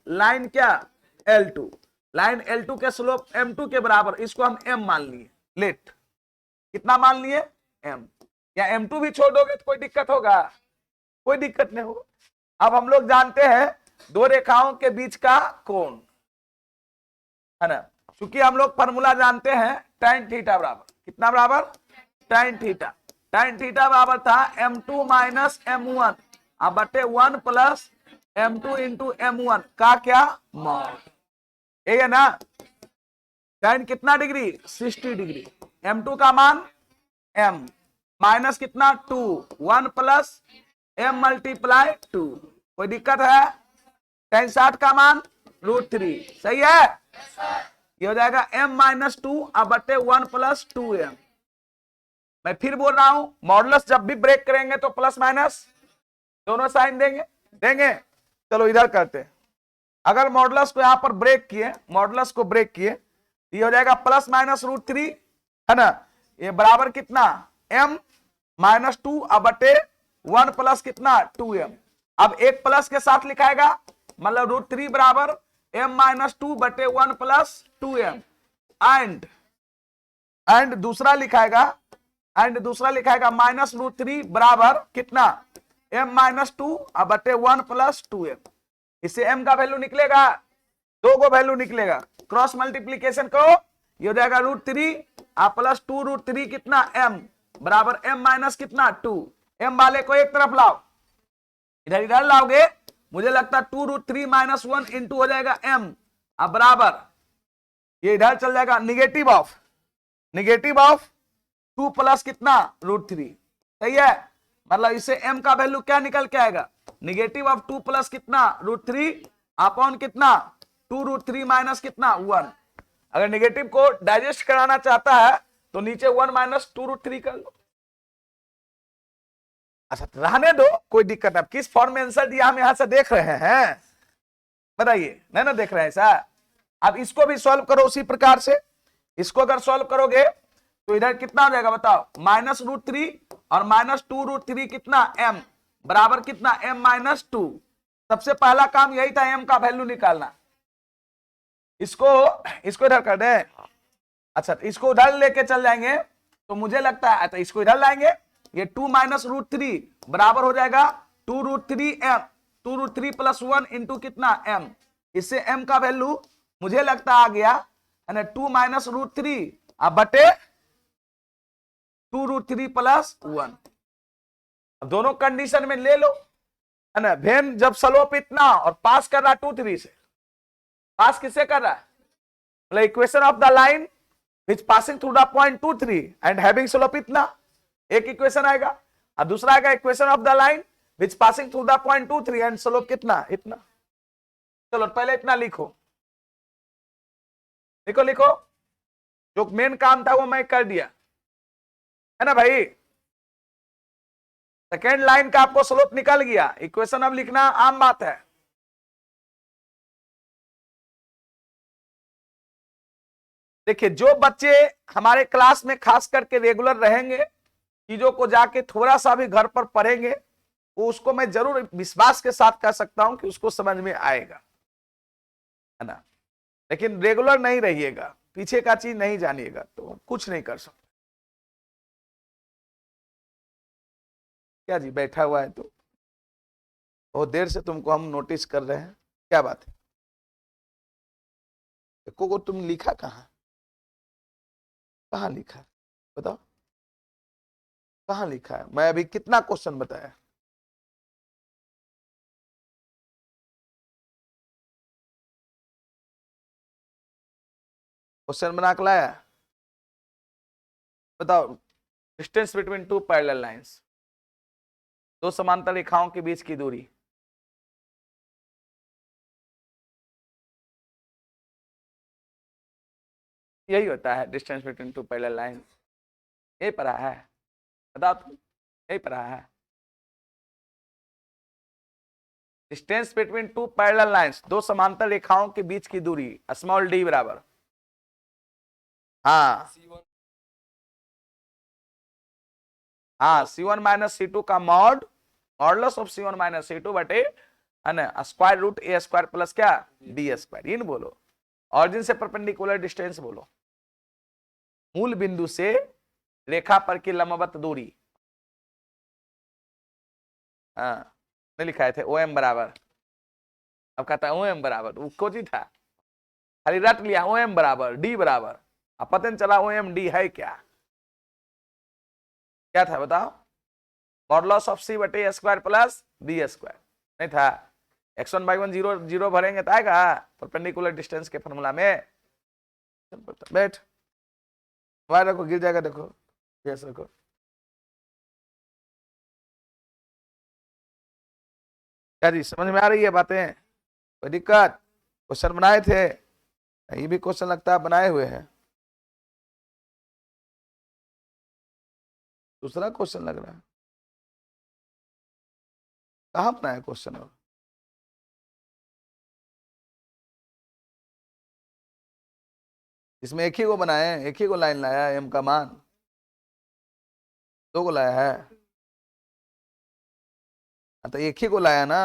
लाइन क्या L2, लाइन L2 के स्लोप M2 के बराबर, इसको हम M मान लिए। लेट कितना मान लिए M, या M2 भी छोड़ दोगे तो कोई दिक्कत होगा? कोई दिक्कत नहीं होगा। अब हम लोग जानते हैं दो रेखाओं के बीच का कोण है ना, क्योंकि हम लोग फॉर्मूला जानते हैं tan थीटा बराबर कितना बराबर tan थीटा बराबर था M2 माइनस M1 अब बटे 1 प्लस M2 इंटू M1 का क्या मॉड, यही है ना। tan कितना डिग्री 60 डिग्री, M2 का मान M माइनस कितना 2, 1 प्लस M मल्टीप्लाई 2, कोई दिक्कत है? tan 60 का मान √3, सही है। ये हो जाएगा M माइनस 2 अब बटे 1 प्लस 2M। मैं फिर बोल रहा हूं, मॉडुलस जब भी ब्रेक करेंगे तो प्लस माइनस दोनों साइन देंगे। चलो इधर करते हैं। अगर मॉडुलस को यहां पर ब्रेक किए, ये हो जाएगा प्लस माइनस √3 है ना, ये बराबर कितना M माइनस 2 अब बटे 1 प्लस कितना 2M। अब एक प्लस के साथ लिखाएगा, मतलब √3 बराबर M माइनस 2 बटे 1 प्लस 2M। एंड दूसरा लिखाएगा माइनस √3 बराबर कितना M माइनस 2 अब बटे 1 प्लस 2M। इससे M का वैल्यू निकलेगा, दो को वैल्यू निकलेगा, क्रॉस मल्टीप्लीकेशन करो, ये हो जाएगा √3 अब प्लस 2 √3 कितना M बराबर M माइनस कितना 2। M वाले को एक तरफ लाओ, इधर लाओगे, मुझे लगता है 2 √3 माइनस 1 इंटू हो जाएगा M अब बराबर, ये इधर चल जाएगा निगेटिव ऑफ 2 प्लस कितना √3, सही है। मतलब इसे M का वैल्यू क्या निकल के आएगा, निगेटिव ऑफ 2 प्लस कितना √3 अपॉन कितना 2√3 माइनस कितना 1। अगर नेगेटिव को डाइजेस्ट कराना चाहता है तो नीचे 1 माइनस 2√3 कर लो। अच्छा रहने दो, कोई दिक्कत नहीं। किस फॉर्म में आंसर दिया हम यहां से देख रहे हैं, बताइए, नहीं ना देख रहे हैं ऐसा। अब इसको भी सॉल्व करो उसी प्रकार से। इसको अगर सॉल्व करोगे तो इधर कितना हो जाएगा बताओ, -√3 और -2√3 कितना m बराबर कितना m-2। सबसे पहला काम यही था m का वैल्यू निकालना। इसको इधर कर दे। अच्छा इसको उधर लेके चल जाएंगे तो मुझे लगता है, तो इसको इधर लाएंगे, ये 2 -√3 बराबर हो जाएगा 2√3m, 2√3 + 1 इंटू कितना m। इससे m का वैल्यू मुझे लगता आ गया है ना 2 -√3 अब बटे 2√3 + 1। अब दोनों कंडीशन में ले लो, है ना। वेन जब स्लोप इतना और पास कर रहा 2-3 से, पास किससे कर रहा है, मतलब equation of the line which passing through the point 2-3 and having slope इतना, एक इक्वेशन आएगा। और दूसरा आएगा equation of the line which passing through the point 2-3 and slope कितना इतना। चलो पहले इतना लिखो, लिखो लिखो, जो मेन काम था वो मैं कर दिया, है ना भाई। सेकेंड लाइन का आपको स्लोप निकल गया, इक्वेशन अब लिखना आम बात है। देखिए जो बच्चे हमारे क्लास में खास करके रेगुलर रहेंगे, चीजों को जाके थोड़ा सा भी घर पर पढ़ेंगे, वो उसको मैं जरूर विश्वास के साथ कह सकता हूं कि उसको समझ में आएगा, है ना। लेकिन रेगुलर नहीं रहिएगा, पीछे का चीज नहीं जानिएगा तो कुछ नहीं कर सकते। क्या जी बैठा हुआ है तो बहुत देर से तुमको हम नोटिस कर रहे हैं, क्या बात है। को तुम लिखा कहाँ, कहाँ लिखा है बताओ, कहाँ लिखा है। मैं अभी कितना क्वेश्चन बताया, क्वेश्चन बना के लाया, बताओ। Distance between two parallel lines, दो समांतर रेखाओं के बीच की दूरी। यही होता है distance between two parallel lines. यही पढ़ा है, बताओ तुम, यही पढ़ा है। Distance between two parallel lines, दो समांतर रेखाओं के बीच की दूरी, स्मॉल डी बराबर, हाँ हाँ C1 - C2 का mod, modulus of C1 - C2 बटे है ना स्क्वायर रूट a² प्लस क्या b²। इन बोलो, ऑरिजिन से परपेंडिकुलर डिस्टेंस बोलो, मूल बिंदु से रेखा पर की लंबवत दूरी। हाँ नहीं लिखाए थे OM बराबर, अब कहता है OM बराबर, वो कोची था, खाली रट लिया OM बराबर D बराबर, अब पता नहीं चला OM D है क्या, क्या था बताओ। मॉडुलस ऑफ C बटे a² प्लस b², नहीं था। x1/1 0 0 भरेंगे तो आएगा परपेंडिकुलर डिस्टेंस के फॉर्मूला में। बैठ, वायर रखो, गिर जाएगा, देखो यस रखो। क्या जी समझ में आ रही है बातें, कोई दिक्कत। क्वेश्चन बनाए थे, ये भी क्वेश्चन लगता है बनाए हुए हैं। दूसरा क्वेश्चन लग रहा है, कहाँ बनाया क्वेश्चन और इसमें एक ही को बनाए, एक ही को लाइन लाया है, m का मान, दो को लाया है, तो एक ही को लाया ना।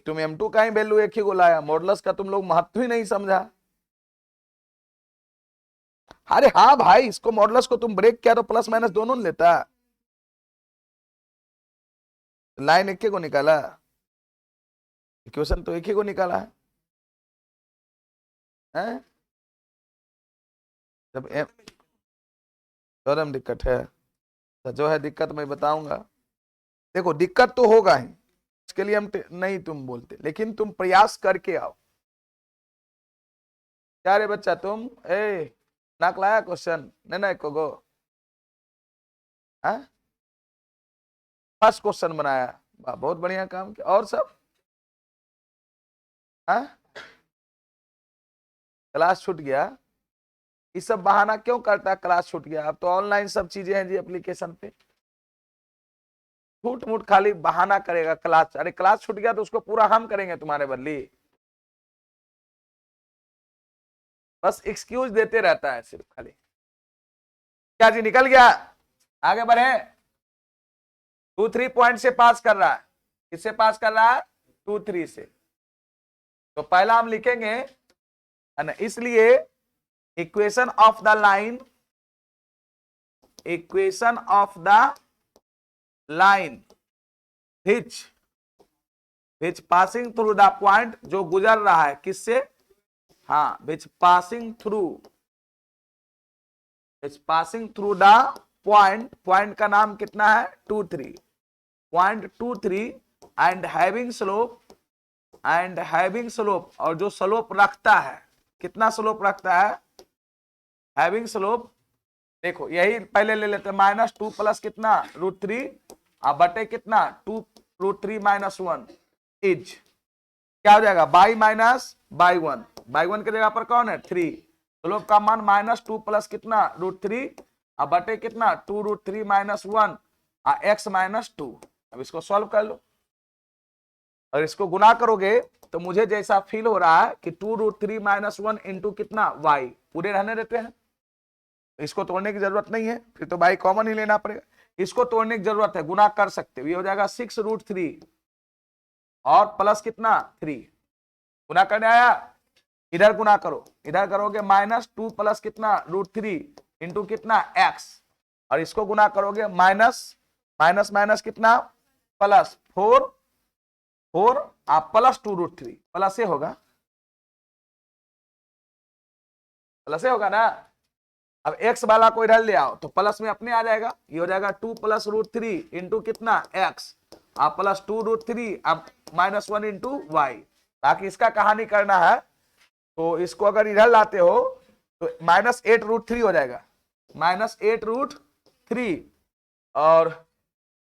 तुम m2 का ही वैल्यू एक ही को लाया, मॉडुलस का तुम लोग महत्व ही नहीं समझा। अरे हाँ भाई, इसको मॉडुलस को तुम ब्रेक किया तो प्लस माइनस दोनों लेता, लाइन एक ही को निकाला, इक्वेशन तो एक ही को निकाला है, हैं? जब थ्योरम दिक्कत है तो जो है दिक्कत मैं बताऊंगा। देखो दिक्कत तो होगा ही, इसके लिए हम नहीं तुम बोलते, लेकिन तुम प्रयास करके आओ। क्या रे बच्चा तुम, नाक लाया क्वेश्चन नहीं ना को गो, फर्स्ट क्वेश्चन बनाया, बहुत बढ़िया काम किया। और सब हाँ, क्लास छूट गया, ये सब बहाना क्यों करता है क्लास छूट गया? अब तो ऑनलाइन सब चीजें हैं जी एप्लीकेशन पे। झूठ मूठ खाली बहाना करेगा क्लास, अरे क्लास छूट गया तो उसको पूरा हम करेंगे तुम्हारे बदली, बस एक्सक्यूज देते रहता है सिर्फ खाली। क्या जी निकल गया? आगे बढ़े। 2-3 पॉइंट से पास कर रहा है, किससे पास कर रहा है? 2-3 से। तो पहला हम लिखेंगे है ना, इसलिए equation of the line, equation of the line which passing through the point, जो गुजर रहा है किससे? हाँ, which passing through the point, point का नाम कितना है? 2-3, पॉइंट 2-3 एंड हैविंग स्लोप, और जो स्लोप रखता है, कितना स्लोप रखता है? हैविंग स्लोप, देखो यही पहले ले लेते हैं, -2 प्लस कितना? √3 अब बटे कितना? 2√3 - 1 इज क्या हो जाएगा? बाई माइनस बाई 1, बाई 1 की जगह पर कौन है? 3। स्लोप का मान -2 प्लस कितना? √3 अब बटे कितना? 2√3 - 1 x - 2। अब इसको सॉल्व कर लो, और इसको गुना करोगे तो मुझे जैसा फील हो रहा है कि 2√3 - 1 इंटू कितना? y, पूरे रहने देते हैं, इसको तोड़ने की जरूरत नहीं है, फिर तो y कॉमन ही लेना पड़ेगा। इसको तोड़ने की जरूरत है, गुना कर सकते हो, ये हो जाएगा 6√3 और प्लस कितना? 3। गुना करने आया, इधर गुना करो, इधर करोगे -2 प्लस कितना? √3 इंटू कितना? x, और इसको गुना करोगे माइनस माइनस माइनस कितना? प्लस 4 आप प्लस 2√3, प्लस से होगा, प्लस से होगा ना। अब x वाला को इधर ले आओ तो प्लस में अपने आ जाएगा, ये हो जाएगा 2 प्लस √3 इंटू कितना? x, आप प्लस 2√3 अब -1 इंटू y। बाकी इसका कहानी करना है, तो इसको अगर इधर लाते हो तो -8√3 हो जाएगा, -8√3 और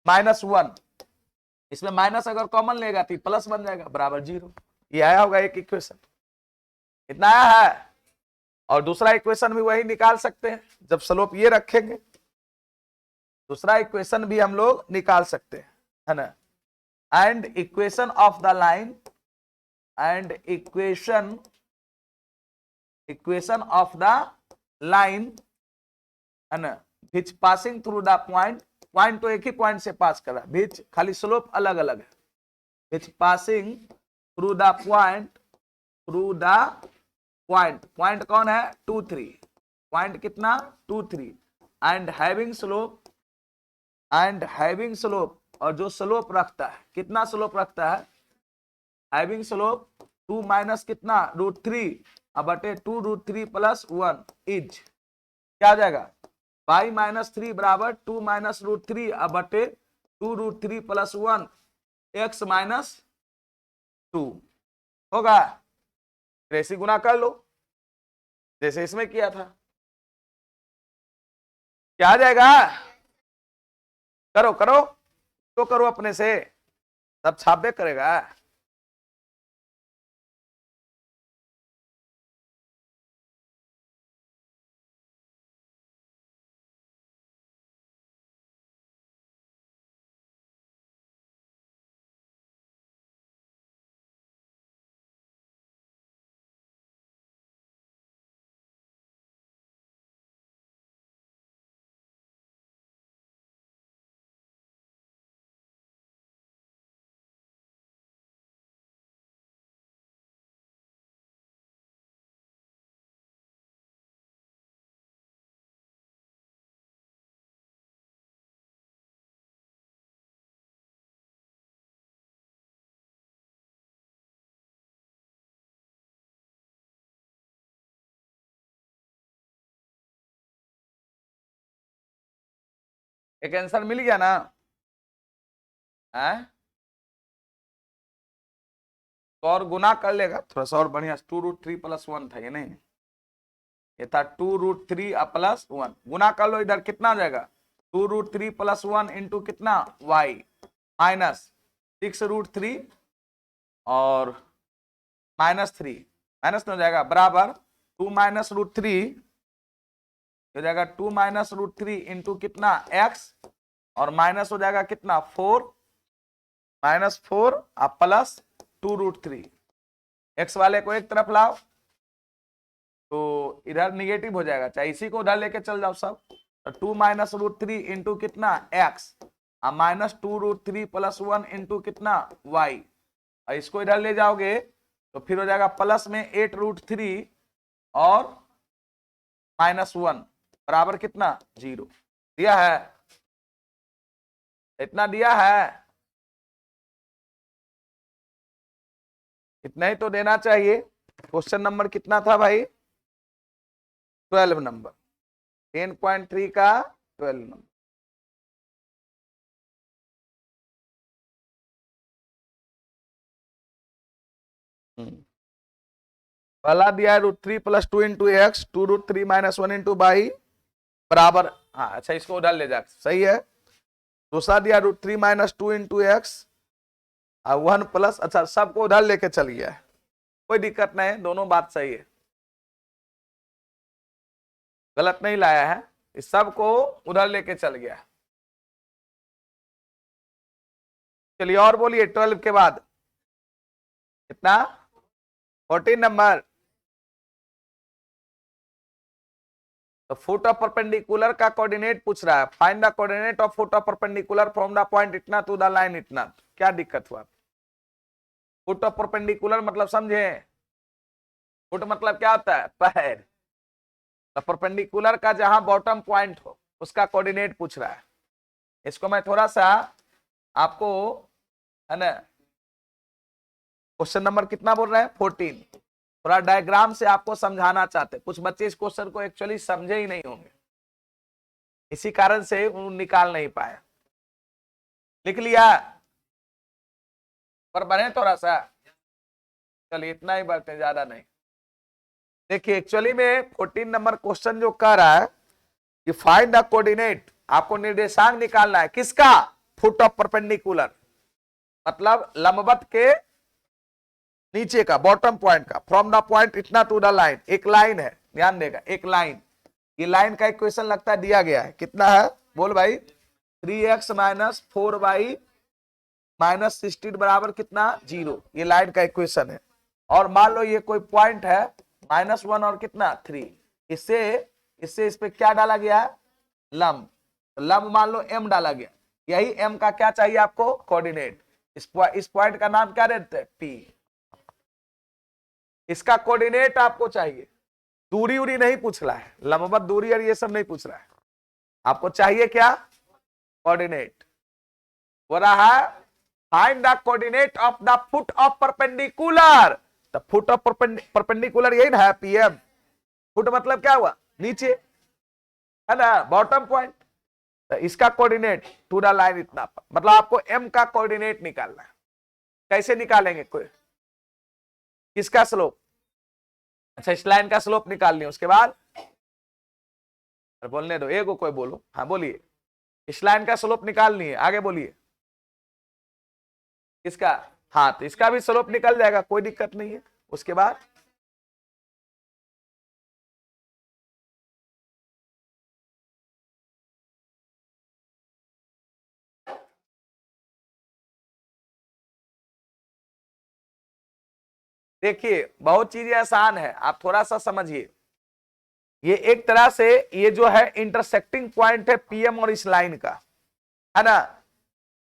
-1, इसमें माइनस अगर कॉमन लेगा तो प्लस बन जाएगा, बराबर 0। ये आया होगा एक इक्वेशन, इतना आया है। और दूसरा इक्वेशन भी वही निकाल सकते हैं, जब स्लोप ये रखेंगे दूसरा इक्वेशन भी हम लोग निकाल सकते हैं, है ना। And equation of the line, and equation of the line, है ना, which passing through the point, point तो एक ही पॉइंट से पास कर रहा है, विच खाली स्लोप अलग अलग है, which passing through the point, point कौन है? 2-3, पॉइंट कितना? 2-3 एंड हैविंग स्लोप, और जो स्लोप रखता है, कितना स्लोप रखता है? हैविंग स्लोप 2 माइनस कितना? √3 अब बटे 2√3 + 1 इज क्या हो जाएगा? y -3 बराबर 2 माइनस √3 अब बटे 2√3 + 1 x -2 होगा। ऐसे गुना कर लो जैसे इसमें किया था, क्या आ जाएगा? करो करो तो करो अपने से, सब छापे करेगा। एक आंसर मिल गया ना? तो और गुना कर लेगा थोड़ा सा और बढ़िया, 2√3 + 1 था ये, नहीं ये था 2√3 + 1, गुना कर लो इधर, कितना आ जाएगा? 2√3 + 1 इंटू कितना? y माइनस 6√3 और -3 माइनस हो जाएगा बराबर 2 माइनस रूट थ्री हो जाएगा 2 माइनस रूट थ्री इंटू कितना x और माइनस हो जाएगा कितना 4 -4 और प्लस 2 रूट थ्री। एक्स वाले को एक तरफ लाओ तो इधर निगेटिव हो जाएगा, चाहे इसी को उधर लेके चल जाओ सब। तो 2 माइनस रूट थ्री इंटू कितना एक्स और minus 2 root three plus 1 into कितना y, और इसको इधर ले जाओगे तो फिर हो जाएगा प्लस में 8 रूट थ्री और -1 बराबर कितना 0। दिया है, इतना दिया है, इतना ही तो देना चाहिए। क्वेश्चन नंबर कितना था भाई 12 नंबर, 10.3 का 12 नंबर। पहला दिया है √3 + 2 इंटू एक्स 2 √3 - 1 इंटू बाई बराबर, हाँ अच्छा इसको उधर ले जा, सही है। दूसरा दिया √3 - 2 इंटू एक्स 1 प्लस, अच्छा सबको उधर लेके चल गया है, कोई दिक्कत नहीं, दोनों बात सही है, गलत नहीं लाया है, इस सबको उधर लेके चल गया। चलिए और बोलिए 12 के बाद कितना 14 नंबर। तो फुट ऑफ परपेंडिकुलर का कोऑर्डिनेट पूछ रहा है, find the coordinate of foot of perpendicular from the point इतना टू द लाइन इतना। क्या दिक्कत हुआ? फुट ऑफ परपेंडिकुलर मतलब समझे, फुट मतलब क्या होता है पैर, तो परपेंडिकुलर का जहां बॉटम पॉइंट हो उसका कोऑर्डिनेट पूछ रहा है। इसको मैं थोड़ा सा आपको है ना, क्वेश्चन नंबर कितना बोल रहे हैं 14, थोड़ा डायग्राम से आपको समझाना चाहते, कुछ बच्चे इस क्वेश्चन को एक्चुअली समझे ही नहीं होंगे, इसी कारण से वो निकाल नहीं पाए। लिख लिया पर बने थोड़ा सा, चलिए इतना ही बढ़ते, ज्यादा नहीं। देखिए एक्चुअली में 14 नंबर क्वेश्चन जो कह रहा है कि फाइंड द कोऑर्डिनेट, आपको निर्देशांक निकालना है किसका, फुट ऑफ परपेंडिकुलर मतलब लंबवत के नीचे का बॉटम पॉइंट का, फ्रॉम द पॉइंट इतना टू द लाइन, एक लाइन है ध्यान देगा, एक लाइन, ये लाइन का इक्वेशन लगता है दिया गया है, कितना है बोल भाई 3x - 4y - 16 बराबर कितना 0, ये लाइन का इक्वेशन है। और मान लो ये कोई पॉइंट है -1 और कितना 3, इससे इस पे क्या डाला गया है लंब, लंब मान लो m डाला गया, यही m का क्या चाहिए आपको कोऑर्डिनेट, इस पॉइंट का नाम क्या देते हैं P, इसका कोऑर्डिनेट आपको चाहिए, दूरी उरी नहीं पूछ रहा है, लंबवत दूरी और ये सब नहीं पूछ रहा है, आपको चाहिए क्या कोऑर्डिनेट। हो रहा है find the coordinate of the foot of perpendicular, the foot of perpendicular यही ना है PM, फुट मतलब क्या हुआ नीचे है ना बॉटम पॉइंट, तो इसका कोऑर्डिनेट टू द लाइन इतना, मतलब आपको M का कोऑर्डिनेट निकालना है। कैसे निकालेंगे, कोई किसका स्लोप, अच्छा इस लाइन का स्लोप निकाल लिया, उसके बाद बोलने दो एक कोई बोलो, हाँ बोलिए, इस लाइन का स्लोप निकालनी है, आगे बोलिए किसका, हाँ तो इसका भी स्लोप निकल जाएगा, कोई दिक्कत नहीं है। उसके बाद देखिए बहुत चीजें आसान है, आप थोड़ा सा समझिए, ये एक तरह से ये जो है इंटरसेक्टिंग पॉइंट है PM और इस लाइन का, है ना,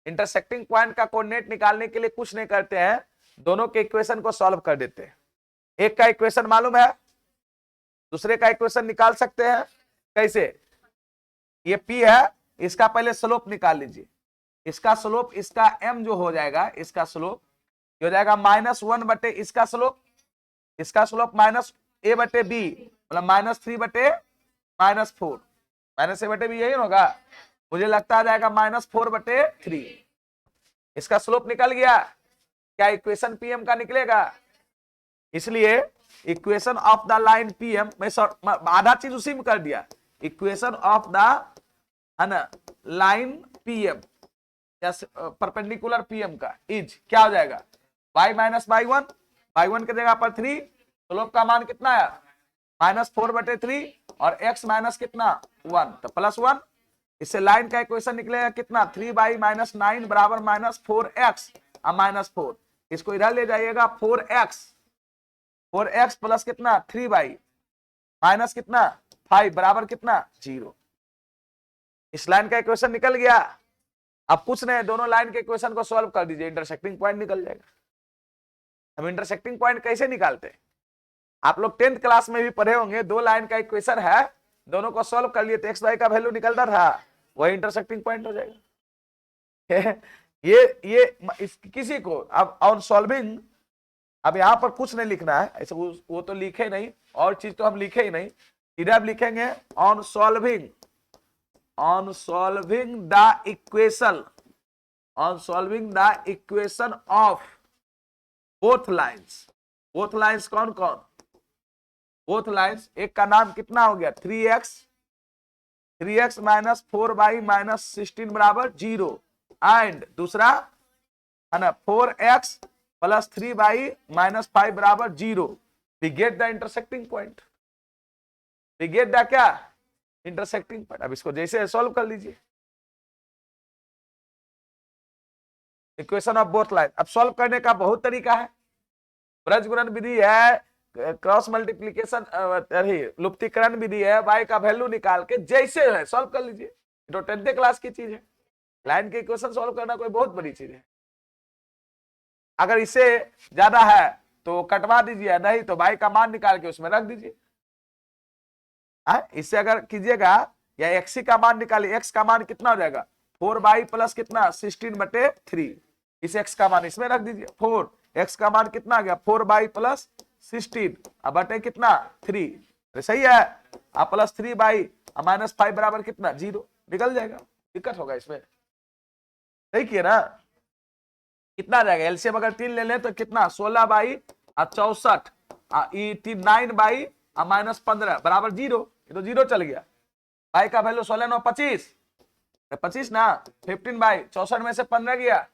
इंटरसेक्टिंग पॉइंट का कोऑर्डिनेट निकालने के लिए कुछ नहीं करते हैं, दोनों के इक्वेशन को सॉल्व कर देते हैं। एक का इक्वेशन मालूम है, दूसरे का इक्वेशन निकाल सकते हैं, कैसे, ये P है, इसका पहले स्लोप निकाल लीजिए, इसका स्लोप इसका M जो हो जाएगा, इसका स्लोप हो जाएगा -1 बटे इसका स्लोप -A/B मतलब -3 बटे -4, -A बटे B यही होगा, मुझे लगता आ जाएगा -4 बटे 3, इसका स्लोप निकल गया, क्या इक्वेशन PM का निकलेगा, इसलिए equation of the line PM में आधा चीज उसी में कर दिया, इक्वेशन ऑफ द है ना लाइन PM या परपेंडिकुलर PM का इज क्या हो जाएगा y - y1 y1 की जगह पर 3, स्लोप का मान कितना है -4/3 और x माइनस कितना 1, तो +1। इससे लाइन का इक्वेशन निकलेगा कितना 3y-9 बराबर -4x और -4। इसको इधर ले जाइएगा 4x प्लस कितना 3y माइनस कितना 5 बराबर कितना 0। इस लाइन का इक्वेशन निकल गया। अब कुछ नहीं, दोनों लाइन के इक्वेशन को सॉल्व कर दीजिए, इंटरसेक्टिंग पॉइंट निकल जाएगा। हम इंटरसेक्टिंग पॉइंट कैसे निकालते हैं, आप लोग 10th क्लास में भी पढ़े होंगे। दो लाइन का इक्वेशन है, दोनों को सॉल्व कर लिए तो एक्स वाई का वैल्यू निकलता था, वही इंटरसेक्टिंग पॉइंट हो जाएगा। ये किसी को अब ऑन सॉल्विंग, अब यहां पर कुछ नहीं लिखना है ऐसे, वो तो लिखे नहीं, और चीज तो हम लिखे ही नहीं। इधर आप लिखेंगे on solving the equation, on solving the equation of both lines. Both lines कौन कौन, बोथ लाइन्स, एक का नाम कितना हो गया 3x माइनस 4y-16 बराबर 0, एंड दूसरा है ना 4x प्लस 3y-5 बराबर 0। We get the intersecting point, we get the क्या इंटरसेक्टिंग पॉइंट। अब इसको जैसे सॉल्व कर लीजिए, इक्वेशन ऑफ बोथ लाइन। अब सॉल्व करने का बहुत तरीका है, ब्रजगुणन विधि है, क्रॉस मल्टीप्लीकेशन लुप्तीकरण विधि है, y का वैल्यू निकाल के जैसे है सॉल्व कर लीजिए। तो 10th क्लास की चीज है, लाइन के इक्वेशन सॉल्व करना कोई बहुत बड़ी चीज है। अगर इससे ज्यादा है तो कटवा दीजिए, नहीं तो y का मान निकाल के उसमें रख दीजिए। इससे अगर कीजिएगा या x का मान निकालिए, x का मान कितना हो जाएगा 4y प्लस कितना 16/3, इस x का मान इसमें रख दीजिए। 4 x का मान कितना आ गया 4y प्लस 16 अब बटे कितना 3, तो सही है। अब प्लस 3y -5 बराबर कितना 0, निकल जाएगा। दिक्कत होगा इसमें, सही किया ना। कितना आ जाएगा एलसीएम अगर 3 ले लें तो कितना 16/64 9/-15 बराबर 0, ये तो 0 चल गया। y का वैल्यू 16 9 25, 25 ना 15/64 में से 15 गया।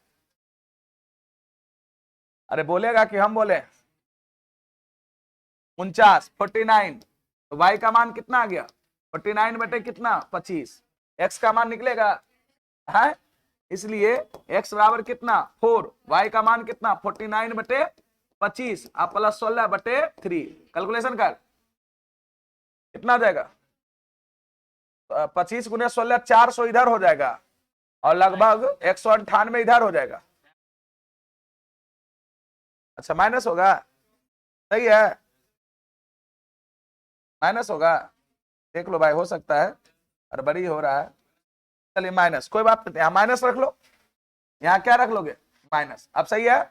अरे बोलेगा कि हम बोले 49 49, तो y का मान कितना आ गया 49 बटे कितना 25, x का मान निकलेगा है, इसलिए x बराबर कितना 4, y का मान कितना 49 बटे 25 आप प्लस 16 बटे 3, कैलकुलेशन कर कितना आ जाएगा 25 गुने 16 400 इधर हो जाएगा और लगभग 198 इधर हो जाएगा। अच्छा माइनस होगा, सही है माइनस होगा, देख लो भाई हो सकता है, और बड़ी हो रहा है। चलिए माइनस, कोई बात नहीं, यहाँ माइनस रख लो, यहाँ क्या रख लोगे माइनस। अब सही है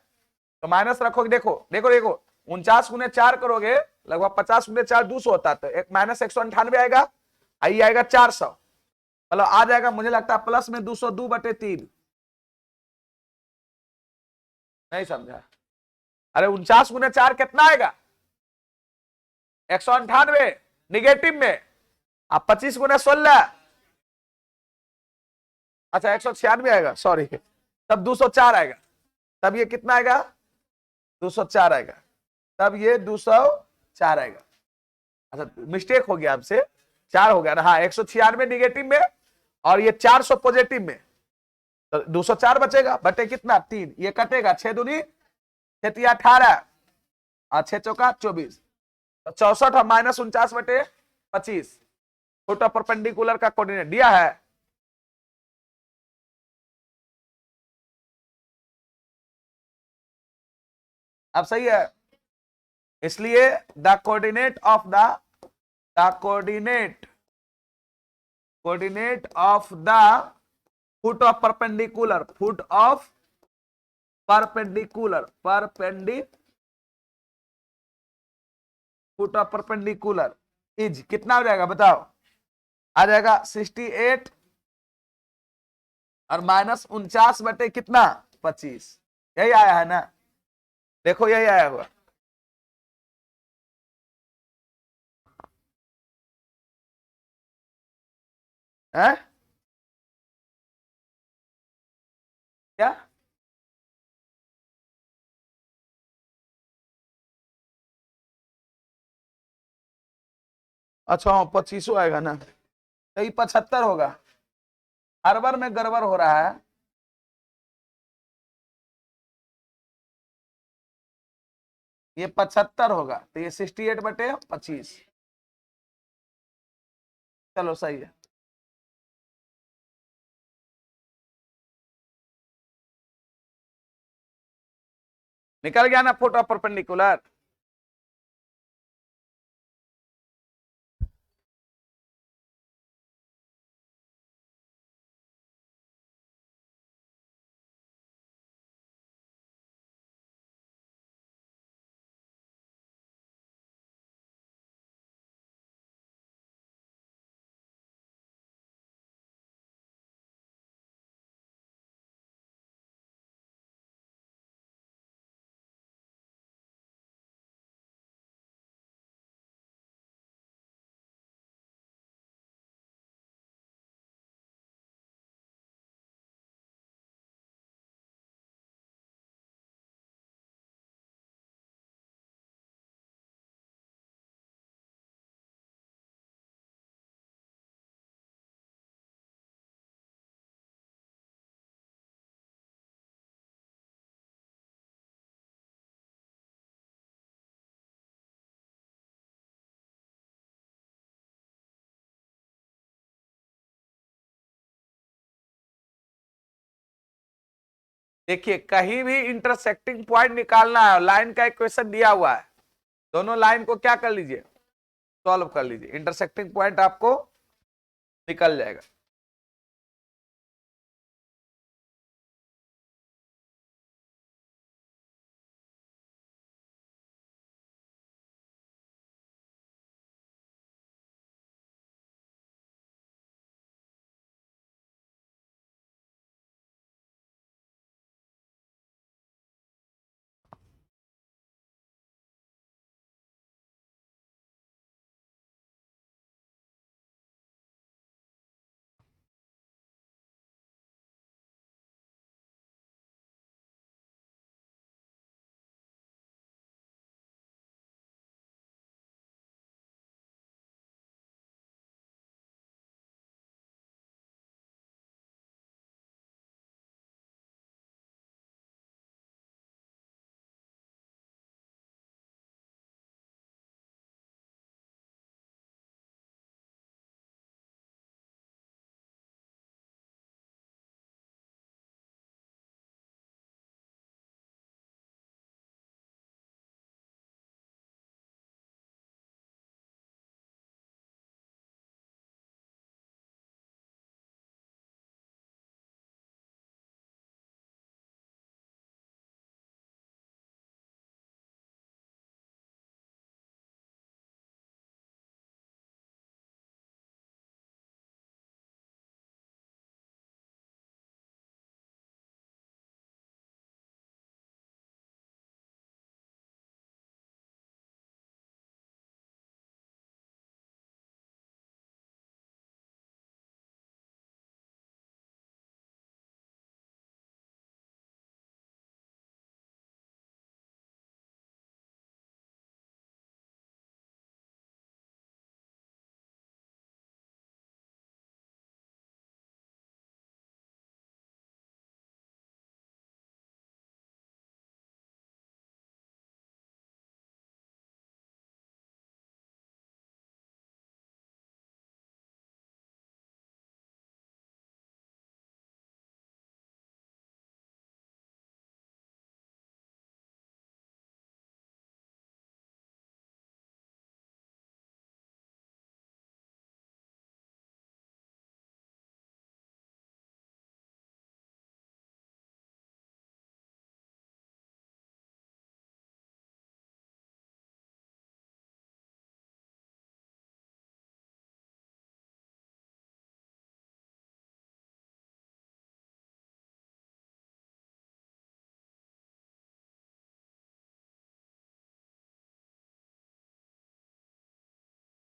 तो माइनस रखोगे, देखो देखो देखो 49 गुने 4 करोगे लगभग 50 गुने 4 200 होता है, तो एक माइनस 198 आएगा, आई आएगा 400, मतलब आ जाएगा मुझे लगता है प्लस में 202/3। नहीं समझा, अरे 49 गुने 4 कितना आएगा 198 निगेटिव में, अब 25 गुने 16 अच्छा 196 आएगा, सॉरी तब 204 आएगा, तब ये कितना आएगा 204 आएगा, तब ये 204 आएगा। अच्छा मिस्टेक हो गया आपसे, 4 हो गया ना, हाँ 196 निगेटिव में और ये 400 पॉजिटिव में, तो 204 बचेगा बटे कितना 3, ये कटेगा 6 दूनी 6 18 और 6 चौका 24, तो 64 और -49/25 फुट ऑफ परपेंडिकुलर का कोऑर्डिनेट दिया है। अब सही है, इसलिए the coordinate of the coordinate of the foot of perpendicular foot of perpendicular foot of perpendicular is कितना हो जाएगा बताओ, आ जाएगा 68 और -49 बटे कितना 25, यही आया है ना, देखो यही आया हुआ है क्या। अच्छा हाँ 25 आएगा ना, यही 75 होगा। हर बार में गड़बड़ हो रहा है। ये 75 होगा तो ये 68/25। चलो सही है। निकल गया ना फुट ऑफ परपेंडिकुलर। देखिए कहीं भी इंटरसेक्टिंग पॉइंट निकालना है, लाइन का एक क्वेश्चन दिया हुआ है, दोनों लाइन को क्या कर लीजिए, सॉल्व कर लीजिए, इंटरसेक्टिंग पॉइंट आपको निकल जाएगा।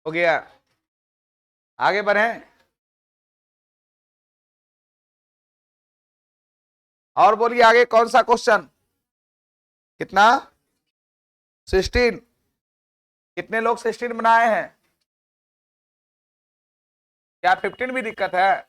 हो गया, आगे बढ़े। और बोलिए आगे कौन सा क्वेश्चन, कितना 16, कितने लोग 16 बनाए हैं, क्या 15 भी दिक्कत है?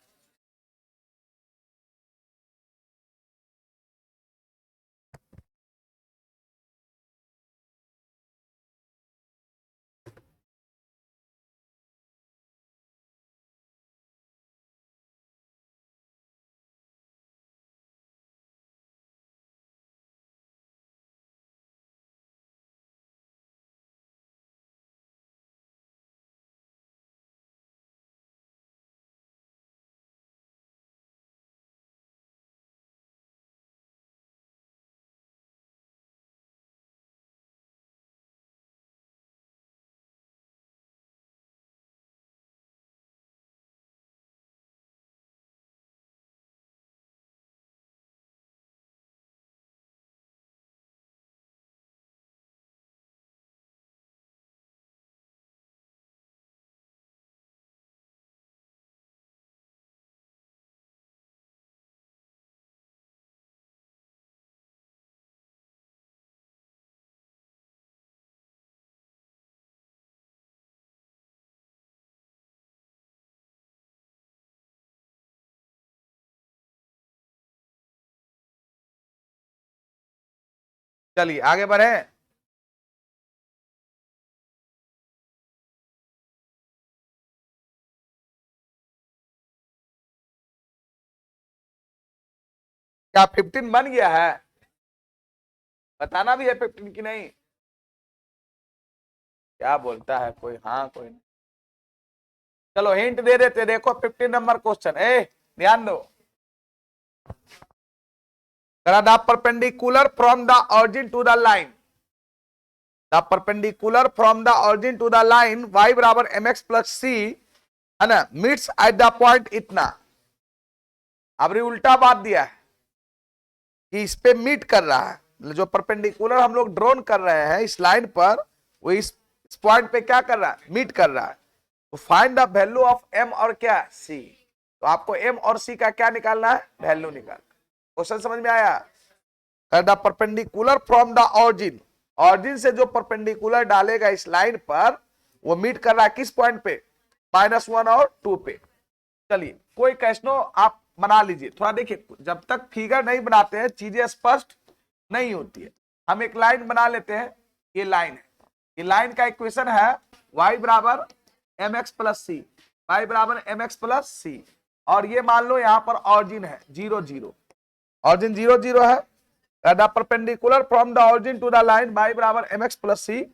चलिए आगे बढ़े। क्या 15 बन गया है? बताना भी है 15 की नहीं? क्या बोलता है कोई हाँ कोई नहीं। चलो हिंट दे देते, देखो 15 नंबर क्वेश्चन है, ध्यान दो। The perpendicular from the origin to the line, the perpendicular from the origin to the line y बराबर mx प्लस सी, है ना, मीट्स एट द पॉइंट इतना। अब उल्टा बात दिया है कि इस पे मीट कर रहा है, जो परपेंडिकुलर हम लोग ड्रोन कर रहे हैं इस लाइन पर, वो इस पॉइंट पे क्या कर रहा है, मीट कर रहा है। तो find the value of m और क्या c, तो आपको m और c का क्या निकालना है, वैल्यू निकालना। क्वेश्चन समझ में आया? The perpendicular from the origin, origin से जो परपेंडिकुलर डालेगा इस लाइन पर, वो मीट कर रहा है किस पॉइंट पे, -1 और 2 पे। चलिए कोई क्वेश्चन आप बना लीजिए थोड़ा, देखिए जब तक फिगर नहीं बनाते हैं चीजें स्पष्ट नहीं होती है। हम एक लाइन बना लेते हैं, ये लाइन है, ये लाइन का इक्वेशन है y बराबर mx प्लस सी, y बराबर mx प्लस सी, और ये मान लो यहाँ पर ऑरिजिन है 0 0, ऑरिजिन 0 0 है। The perpendicular from the origin to the line y बराबर mx plus c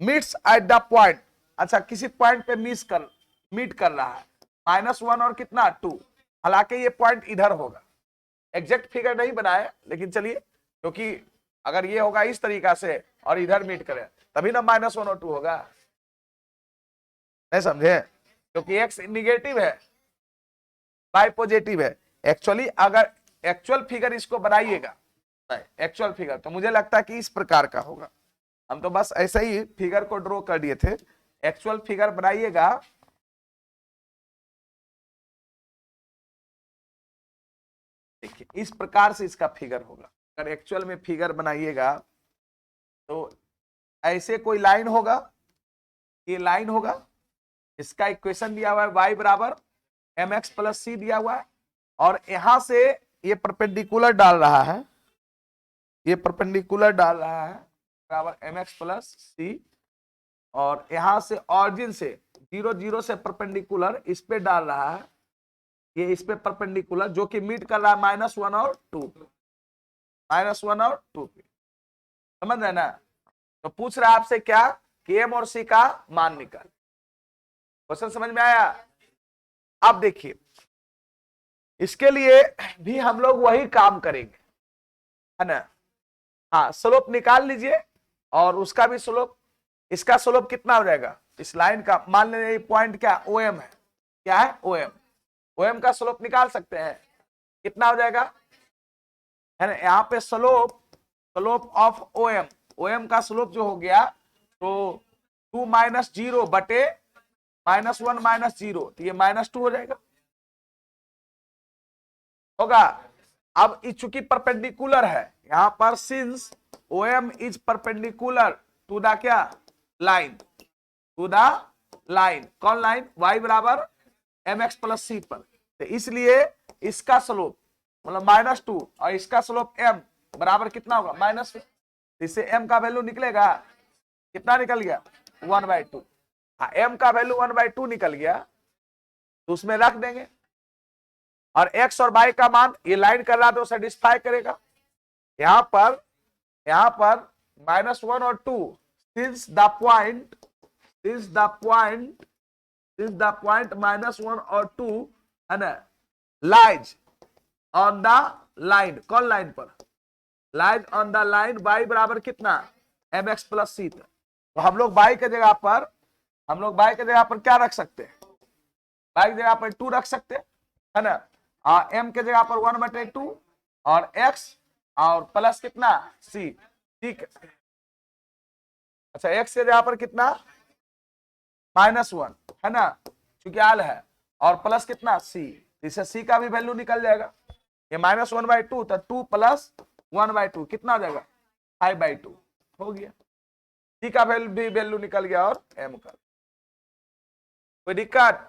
meets at the point, अच्छा किसी पॉइंट पे मीट कर रहा है, -1 और कितना 2, हालांकि ये पॉइंट इधर होगा, एग्जैक्ट फिगर नहीं बनाए, लेकिन चलिए क्योंकि अगर ये होगा इस तरीका से और इधर मीट करे तभी ना -1 और 2 होगा, नहीं समझे? क्योंकि x निगेटिव है, y पॉजिटिव है। एक्चुअली अगर एक्चुअल फिगर इसको बनाइएगा, एक्चुअल फिगर तो मुझे लगता है कि इस प्रकार का होगा। हम तो बस ऐसे ही फिगर को ड्रॉ कर दिए थे, एक्चुअल फिगर बनाइएगा देखिए इस प्रकार से इसका फिगर होगा। अगर एक्चुअल में फिगर बनाइएगा तो ऐसे कोई लाइन होगा, ये लाइन होगा, इसका इक्वेशन दिया हुआ है y बराबर mx प्लस सी दिया हुआ है, और यहां से ये परपेंडिकुलर डाल रहा है, ये परपेंडिकुलर डाल रहा है बराबर mx प्लस सी, और यहां से ऑरिजिन से 0 0 से परपेंडिकुलर इस पे डाल रहा है, ये इस पे परपेंडिकुलर जो कि मीट कर रहा है -1 और 2 पे, -1 और 2 पे, समझ रहे ना? तो पूछ रहा है आपसे क्या कि m और c का मान निकाल। क्वेश्चन समझ में आया? अब देखिए इसके लिए भी हम लोग वही काम करेंगे, है ना। हाँ स्लोप निकाल लीजिए, और उसका भी स्लोप, इसका स्लोप कितना हो जाएगा, इस लाइन का मान लेंगे पॉइंट क्या OM है, क्या है OM, OM का स्लोप निकाल सकते हैं, कितना हो जाएगा, है ना। यहाँ पे स्लोप ऑफ OM का स्लोप जो हो गया तो 2 - 0 बटे -1 - 0, तो ये -2 हो जाएगा, होगा। अब चूंकि परपेंडिकुलर है यहां पर, since OM is perpendicular to the क्या लाइन, टू द लाइन, कौन लाइन, y बराबर एम एक्स प्लस सी पर। तो इसलिए इसका स्लोप मतलब -2 और इसका स्लोप m बराबर कितना होगा -, इससे m का वैल्यू निकलेगा कितना, निकल गया 1/2। हाँ, m का वैल्यू 1/2 निकल गया तो उसमें रख देंगे, और x और y का मान ये लाइन कर रहा तो सेटिस्फाई करेगा। यहां पर -1 और 2, since the point -1 और 2 है ना लाइज ऑन द लाइन, कौन लाइन पर, lies on the line y बराबर कितना mx प्लस सी। तो हम लोग y के जगह पर क्या रख सकते हैं, y की जगह पर 2 रख सकते हैं, है ना, m के जगह पर 1/2 और x और प्लस कितना c, ठीक है। अच्छा, x के जगह पर कितना -1 है ना, क्योंकि आल है, और प्लस कितना c, इससे c का भी वैल्यू निकल जाएगा। ये -1/2 तो 2 + 1/2 कितना हो जाएगा 5/2 हो गया। c का वैल्यू निकल गया और m का। कोई दिक्कत?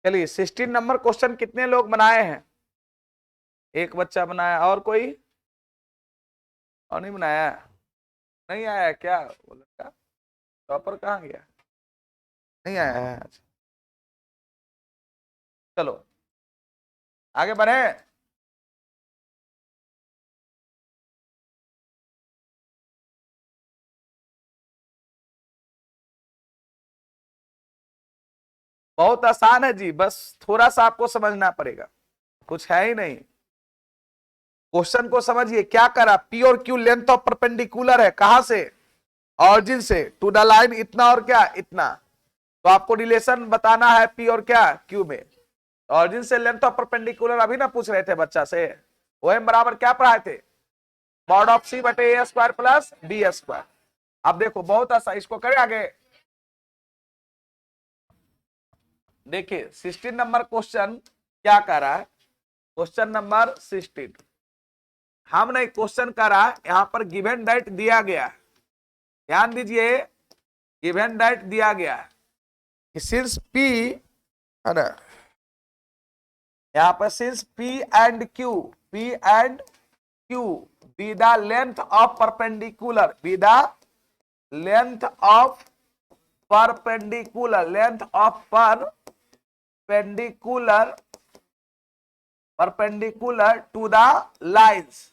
चलिए 16 नंबर क्वेश्चन कितने लोग बनाए हैं? एक बच्चा बनाया, और कोई और नहीं बनाया? नहीं आया क्या वो लड़का, टॉपर कहाँ गया? नहीं आया है। चलो आगे बढ़े। बहुत आसान है जी, बस थोड़ा सा आपको समझना पड़ेगा, कुछ है ही नहीं। क्वेश्चन को समझिए, क्या करा, पी और क्यू लेंथ ऑफ परपेंडिकुलर है, कहां से, ऑरिजिन से टू द लाइन इतना और क्या इतना। तो आपको रिलेशन बताना है पी और क्या क्यू में, ऑरिजिन से लेंथ ऑफ परपेंडिकुलर अभी ना पूछ रहे थे बच्चा से, वो एम बराबर क्या पढ़ाए थे, मॉड ऑफ सी बटे a square plus b square. अब देखो बहुत आसान, इसको करें आगे। देखिए 16 नंबर क्वेश्चन क्या कर रहा है, क्वेश्चन नंबर 16 हमने क्वेश्चन करा, यहां पर गिवन दैट दिया गया, ध्यान दीजिए, गिवन दैट दिया गया कि सिंस पी है ना, यहां पर since p and q be the length of perpendicular, be the length of perpendicular, length of perpendicular to the lines,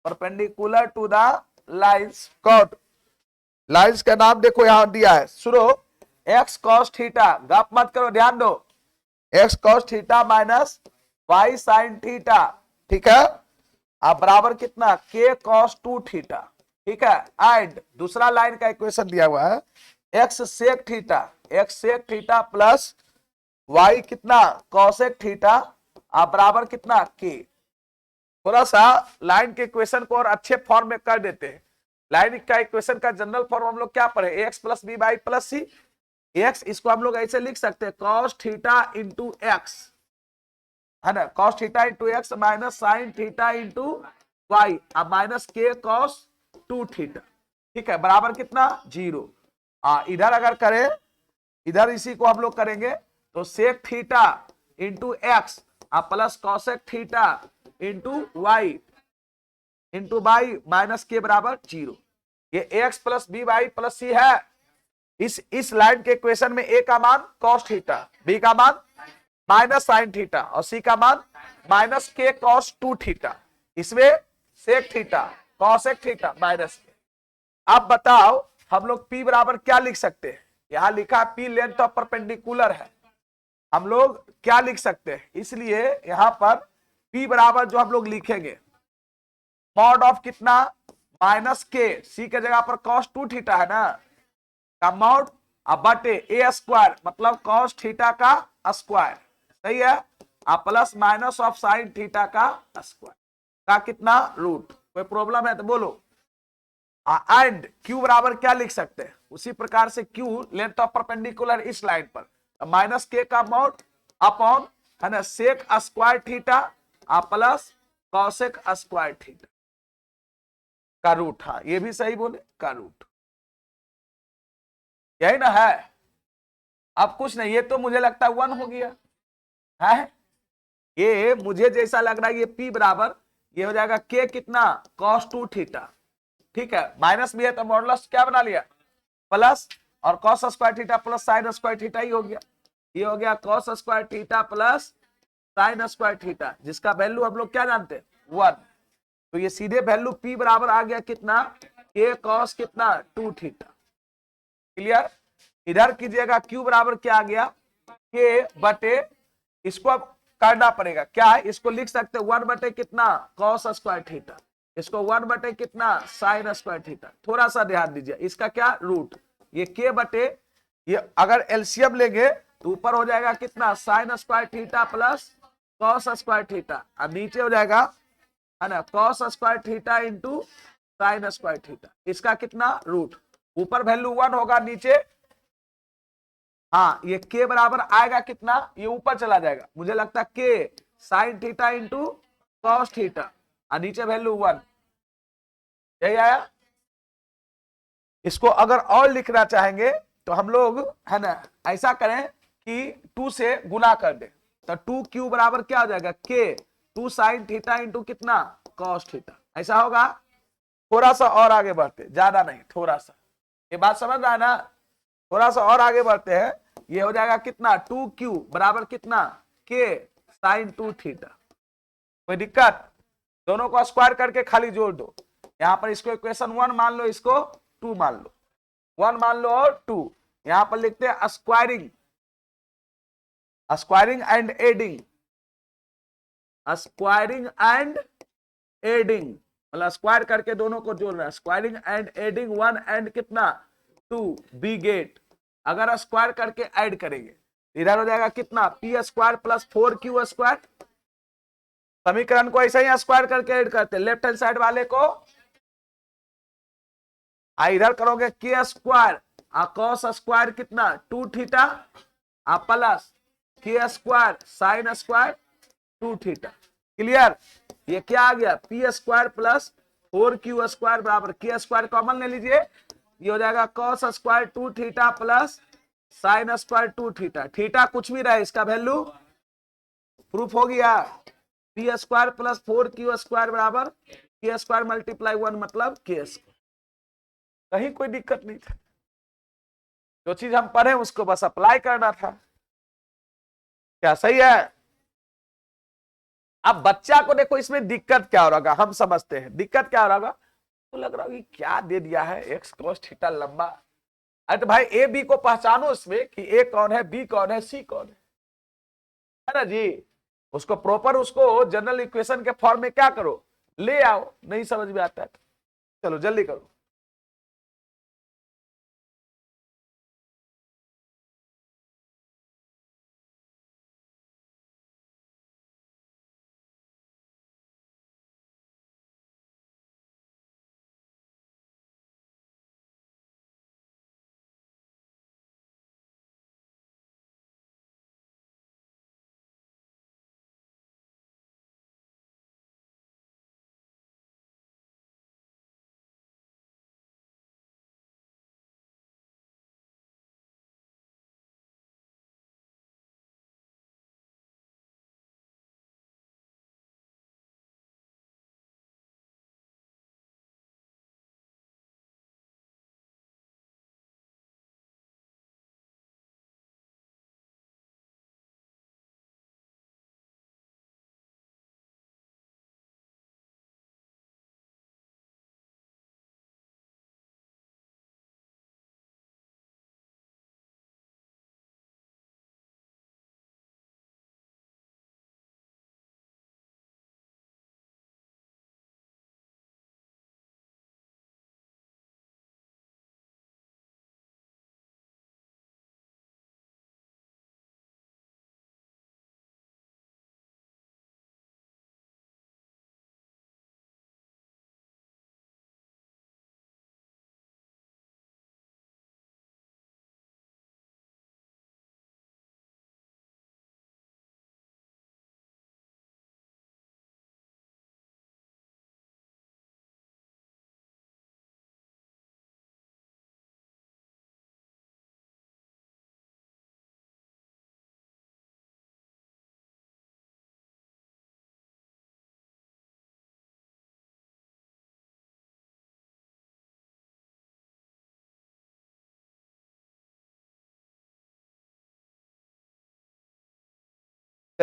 perpendicular to the lines, कॉट लाइंस का नाम देखो यहां दिया है, सुनो, एक्स कॉस थीटा, गप मत करो, ध्यान दो, x cos theta minus y sine theta, ठीक है, अब बराबर कितना के कॉस 2 थीटा, ठीक है, एंड दूसरा लाइन का इक्वेशन दिया हुआ है x sec theta plus y कितना cosec थीटा बराबर कितना k। थोड़ा सा लाइन के इक्वेशन को और अच्छे फॉर्म में कर देते हैं। लाइन का इक्वेशन का जनरल फॉर्म हम लोग क्या पढ़े, x plus B by plus c. X इसको हम लोग ऐसे लिख सकते हैं cos थीटा इंटू एक्स, है ना, cos theta into x minus sine theta into y अब माइनस के cos 2 थीटा, ठीक है, बराबर कितना 0। इधर अगर करें, इधर इसी को हम लोग करेंगे तो sec theta into x plus cosec theta into y minus के बराबर 0। ये x plus B Y plus सी है। इस लाइन के इक्वेशन में ए का मान कॉस थीटा, बी का मान माइनस साइन थीटा और सी का मान माइनस के कॉस 2 थीटा, इसमें sec theta cosec theta minus k. अब बताओ हम लोग P बराबर क्या लिख सकते हैं, यहां लिखा P लेंथ ऑफ परपेंडिकुलर है, हम लोग क्या लिख सकते हैं, इसलिए यहां पर P बराबर जो हम लोग लिखेंगे मॉड ऑफ कितना माइनस के, सी के जगह पर cos 2 थीटा है ना, का मॉड अब बटे ए स्क्वायर मतलब cos थीटा का स्क्वायर, सही है, plus minus of sine theta का स्क्वायर का कितना रूट। कोई प्रॉब्लम है तो बोलो। एंड Q बराबर क्या लिख सकते हैं, उसी प्रकार से Q लेंथ ऑफ परपेंडिकुलर इस लाइन पर माइनस के का मॉड अपॉन, है ना, sec square theta plus cosec square theta का रूट। हाँ ये भी सही बोले, का रूट, यही ना है। अब कुछ नहीं, ये तो मुझे लगता है 1 हो गया है, ये मुझे जैसा लग रहा है ये P बराबर ये हो जाएगा K कितना cos 2 थीटा, ठीक है, माइनस भी है तो मॉडुलस क्या बना लिया प्लस, और cos square theta plus sine square theta ही हो गया, ये हो गया cos square theta plus sine square theta, जिसका वैल्यू हम लोग क्या जानते हैं 1। तो ये सीधे वैल्यू P बराबर आ गया कितना K cos कितना 2 थीटा। क्लियर। इधर कीजिएगा Q बराबर क्या आ गया K बटे, इसको अब करना पड़ेगा क्या है, इसको लिख सकते 1 बटे कितना cos स्क्वायर थीटा, इसको 1 बटे कितना साइन स्क्वायर थीटा। थोड़ा सा ध्यान दीजिए, इसका क्या रूट, ये K बटे, ये अगर एलसीएम लेंगे तो ऊपर हो जाएगा कितना sign square theta plus cos square theta, और नीचे हो जाएगा, है ना, cos square theta into sine square theta, इसका कितना रूट, ऊपर वैल्यू 1 होगा, नीचे हाँ ये K बराबर आएगा कितना, ये ऊपर चला जाएगा, मुझे लगता है K sign theta into cos theta और नीचे वैल्यू 1, यही आया। इसको अगर और लिखना चाहेंगे तो हम लोग, है ना, ऐसा करें कि 2 से गुना कर दे, तो 2Q बराबर क्या हो जाएगा K 2 साइन थीटा इंटू कितना कॉस थीटा, ऐसा होगा। थोड़ा सा और आगे बढ़ते, ज्यादा नहीं, थोड़ा सा, ये बात समझ रहा है ना, थोड़ा सा और आगे बढ़ते हैं, ये हो जाएगा कितना 2Q बराबर कितना K साइन 2 थीटा। कोई दिक्कत, दोनों को स्क्वायर करके खाली जोड़ दो, यहां पर इसको इक्वेशन 1 मान लो, इसको 2 मान लो, 1 मान लो और 2, यहां पर लिखते हैं squaring, squaring and adding, squaring and adding, मतलब स्क्वायर करके दोनों को जोड़ना है, स्क्वायरिंग एंड एडिंग 1 एंड कितना 2 बी गेट, अगर स्क्वायर करके ऐड करेंगे इधर हो जाएगा कितना P square plus 4Q square, समीकरण को ऐसे ही स्क्वायर करके ऐड करते, लेफ्ट हैंड साइड वाले को इधर करोगे K स्क्वायर cos स्क्वायर कितना 2 theta plus K square sine square 2 theta. Clear, ये क्या आ गया P square plus 4Q square बराबर K स्क्वायर कॉमन ले लीजिए, ये हो जाएगा cos square 2 theta plus sine square 2 theta, theta कुछ भी रहे इसका वैल्यू प्रूफ हो गया, P square plus 4Q square बराबर K स्क्वायर मल्टीप्लाई 1 मतलब K स्क्वायर। कहीं कोई दिक्कत नहीं था, जो चीज हम पढ़े उसको बस अप्लाई करना था, क्या सही है। अब बच्चा को देखो इसमें दिक्कत क्या हो रहा होगा, हम समझते हैं दिक्कत क्या हो रहा होगा, तो लग रहा होगा क्या दे दिया है एक्स cos थीटा लंबा, अरे तो भाई ए बी को पहचानो इसमें कि ए कौन है बी कौन है सी कौन है ना जी, उसको प्रॉपर उसको जनरल इक्वेशन के फॉर्म में क्या करो ले आओ, नहीं समझ में आता है चलो जल्दी करो।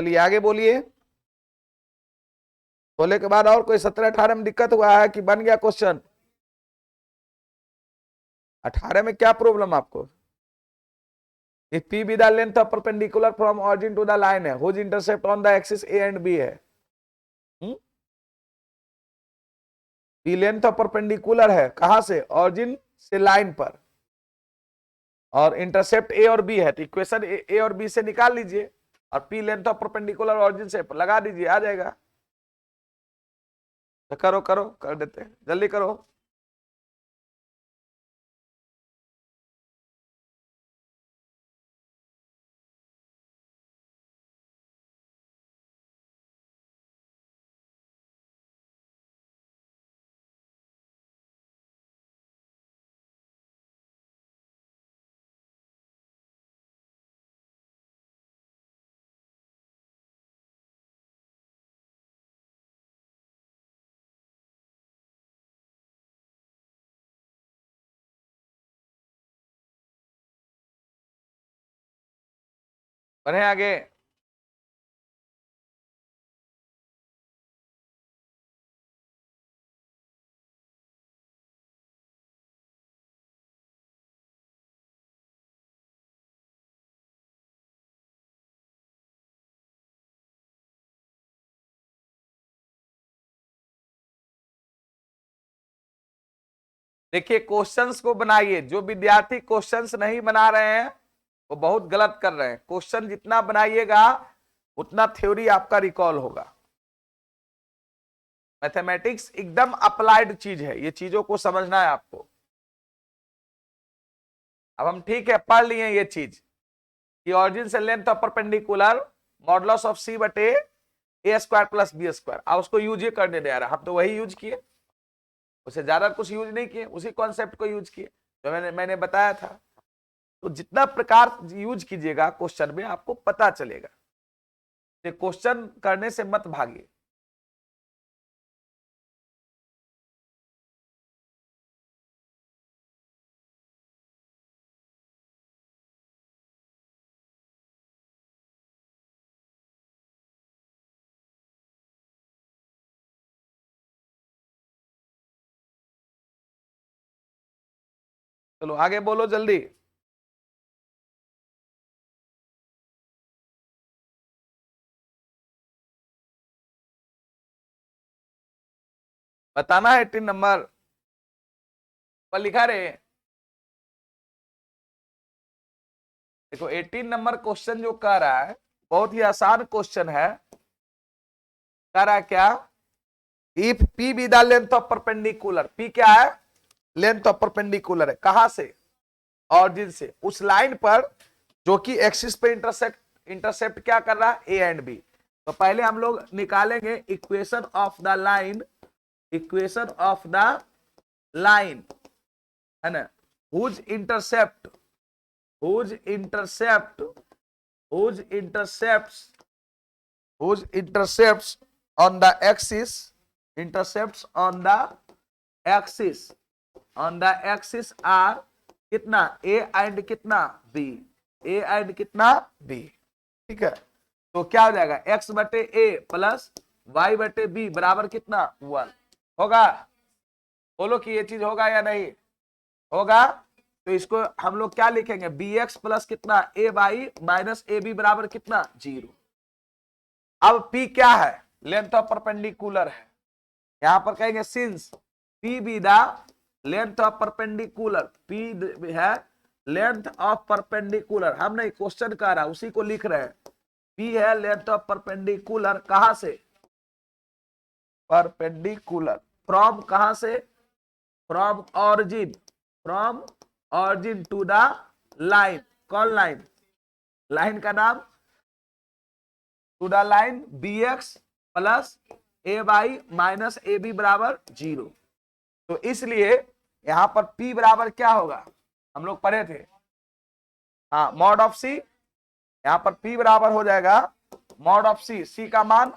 चलिए आगे बोलिए। बोले के बाद और कोई 17-18 में दिक्कत हुआ है कि बन गया क्वेश्चन? 18 में क्या प्रॉब्लम आपको? If P be the length of perpendicular from origin to the line है, whose intercept on the axis A and B है। P लेंथ ऑफ परपेंडिकुलर है, कहां से? ऑरिजिन से लाइन पर, और इंटरसेप्ट ए और बी है, तो इक्वेशन ए और बी से निकाल लीजिए और P length of perpendicular origin से लगा दीजिए, आ जाएगा। तो करो करो, कर देते हैं, जल्दी करो। बढ़े आगे। देखिए क्वेश्चंस को बनाइए, जो विद्यार्थी क्वेश्चंस नहीं बना रहे हैं वो बहुत गलत कर रहे हैं। क्वेश्चन जितना बनाइएगा उतना थ्योरी आपका रिकॉल होगा। मैथमेटिक्स एकदम अप्लाइड चीज है, ये चीजों को समझना है आपको। अब हम ठीक है पढ़ लिए ये चीज कि ऑरिजिन से length of perpendicular modulus of c बटे a square plus b square. अब उसको यूज ही करने दे रहा, हम तो वही यूज किए, उसे ज्यादा कुछ यूज नहीं किए, उसी कॉन्सेप्ट को यूज किए जो मैंने बताया था। तो जितना प्रकार यूज कीजिएगा क्वेश्चन में आपको पता चलेगा। क्वेश्चन करने से मत भागिए। चलो आगे बोलो जल्दी। बताना है 18 नंबर पर लिखा रहे। देखो 18 नंबर क्वेश्चन जो कह रहा है बहुत ही आसान क्वेश्चन है। कह रहा है क्या? If P B the length of perpendicular, P क्या है? लेंथ ऑफ परपेंडिकुलर है, कहां से? ऑरिजिन से, उस लाइन पर जो कि एक्सिस पे इंटरसेप्ट क्या कर रहा है? A and b. तो पहले हम लोग निकालेंगे equation of the line, equation of the line है ना, whose intercept on the axis, intercepts on the axis are कितना? A and कितना? B, A and कितना? B। ठीक है, तो क्या हो जाएगा? x बटे A प्लस y बटे B बराबर कितना? 1 होगा। बोलो कि ये चीज होगा या नहीं होगा? तो इसको हम लोग क्या लिखेंगे? bx प्लस कितना? ay माइनस ab बराबर कितना? 0। अब p क्या है? लेंथ ऑफ परपेंडिकुलर है। यहां पर कहेंगे since p B the length of perpendicular, p है लेंथ ऑफ परपेंडिकुलर, हम नहीं क्वेश्चन कर रहा उसी को लिख रहे हैं। p है लेंथ ऑफ परपेंडिकुलर, कहां से? परपेंडिकुलर फ्रॉम, कहां से? From origin, from origin to the line. कौन लाइन? लाइन का नाम to the line bx plus a by minus a b बराबर 0। तो इसलिए यहां पर p बराबर क्या होगा? हम लोग पढ़े थे, हाँ, मॉड ऑफ सी। यहां पर p बराबर हो जाएगा मॉड ऑफ सी, c का मान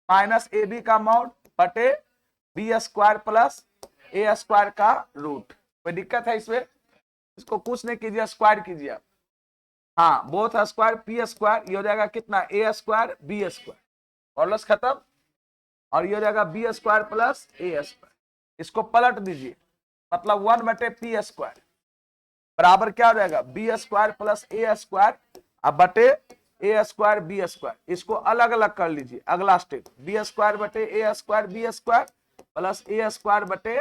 माइनस ए बी का मॉड बटे बी स्क्वायर प्लस ए स्क्वायर का रूट। कोई दिक्कत है इसमें? इसको कुछ नहीं कीजिए, स्क्वायर कीजिए आप। हाँ बोथ स्क्वायर पी स्क्वायर, ये हो जाएगा कितना ए स्क्वायर बी स्क्वायर, मॉडुलस खत्म। और ये हो जाएगा बी स्क्वायर प्लस ए स्क्वायर, इसको पलट दीजिए, मतलब 1/पी स्क्वायर बराबर क्या हो जाएगा बी स्क्वायर प्लस ए स्क्वायर अब बटे ए स्क्वायर बी स्क्वायर। इसको अलग अलग कर लीजिए, अगला स्टेप बी स्क्वायर बटे a square B square plus A square बटे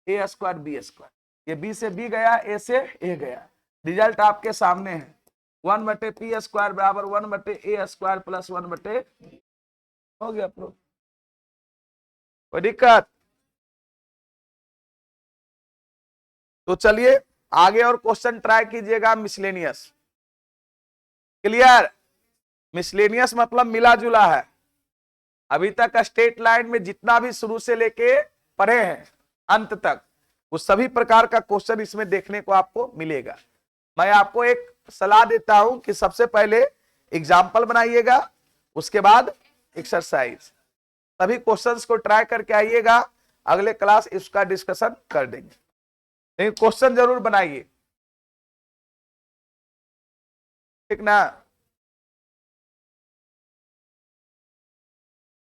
ए स्क्वायर बी स्क्वायर। ये बी से बी गया, ए से ए गया, रिजल्ट आपके सामने है 1/पी स्क्वायर बराबर 1/ए स्क्वायर प्लस 1/, हो गया प्रूफ। कोई दिक्कत? तो चलिए आगे और क्वेश्चन ट्राई कीजिएगा मिसलेनियस। क्लियर? मिसलेनियस मतलब मिला जुला है। अभी तक स्ट्रेट लाइन में जितना भी शुरू से लेके पढ़े हैं अंत तक, उस सभी प्रकार का क्वेश्चन इसमें देखने को आपको मिलेगा। मैं आपको एक सलाह देता हूं कि सबसे पहले एग्जाम्पल बनाइएगा, उसके बाद एक्सरसाइज, सभी क्वेश्चंस को ट्राई करके आइएगा, अगले क्लास इसका डिस्कशन कर देंगे। लेकिन क्वेश्चन जरूर बनाइए, ठीक ना?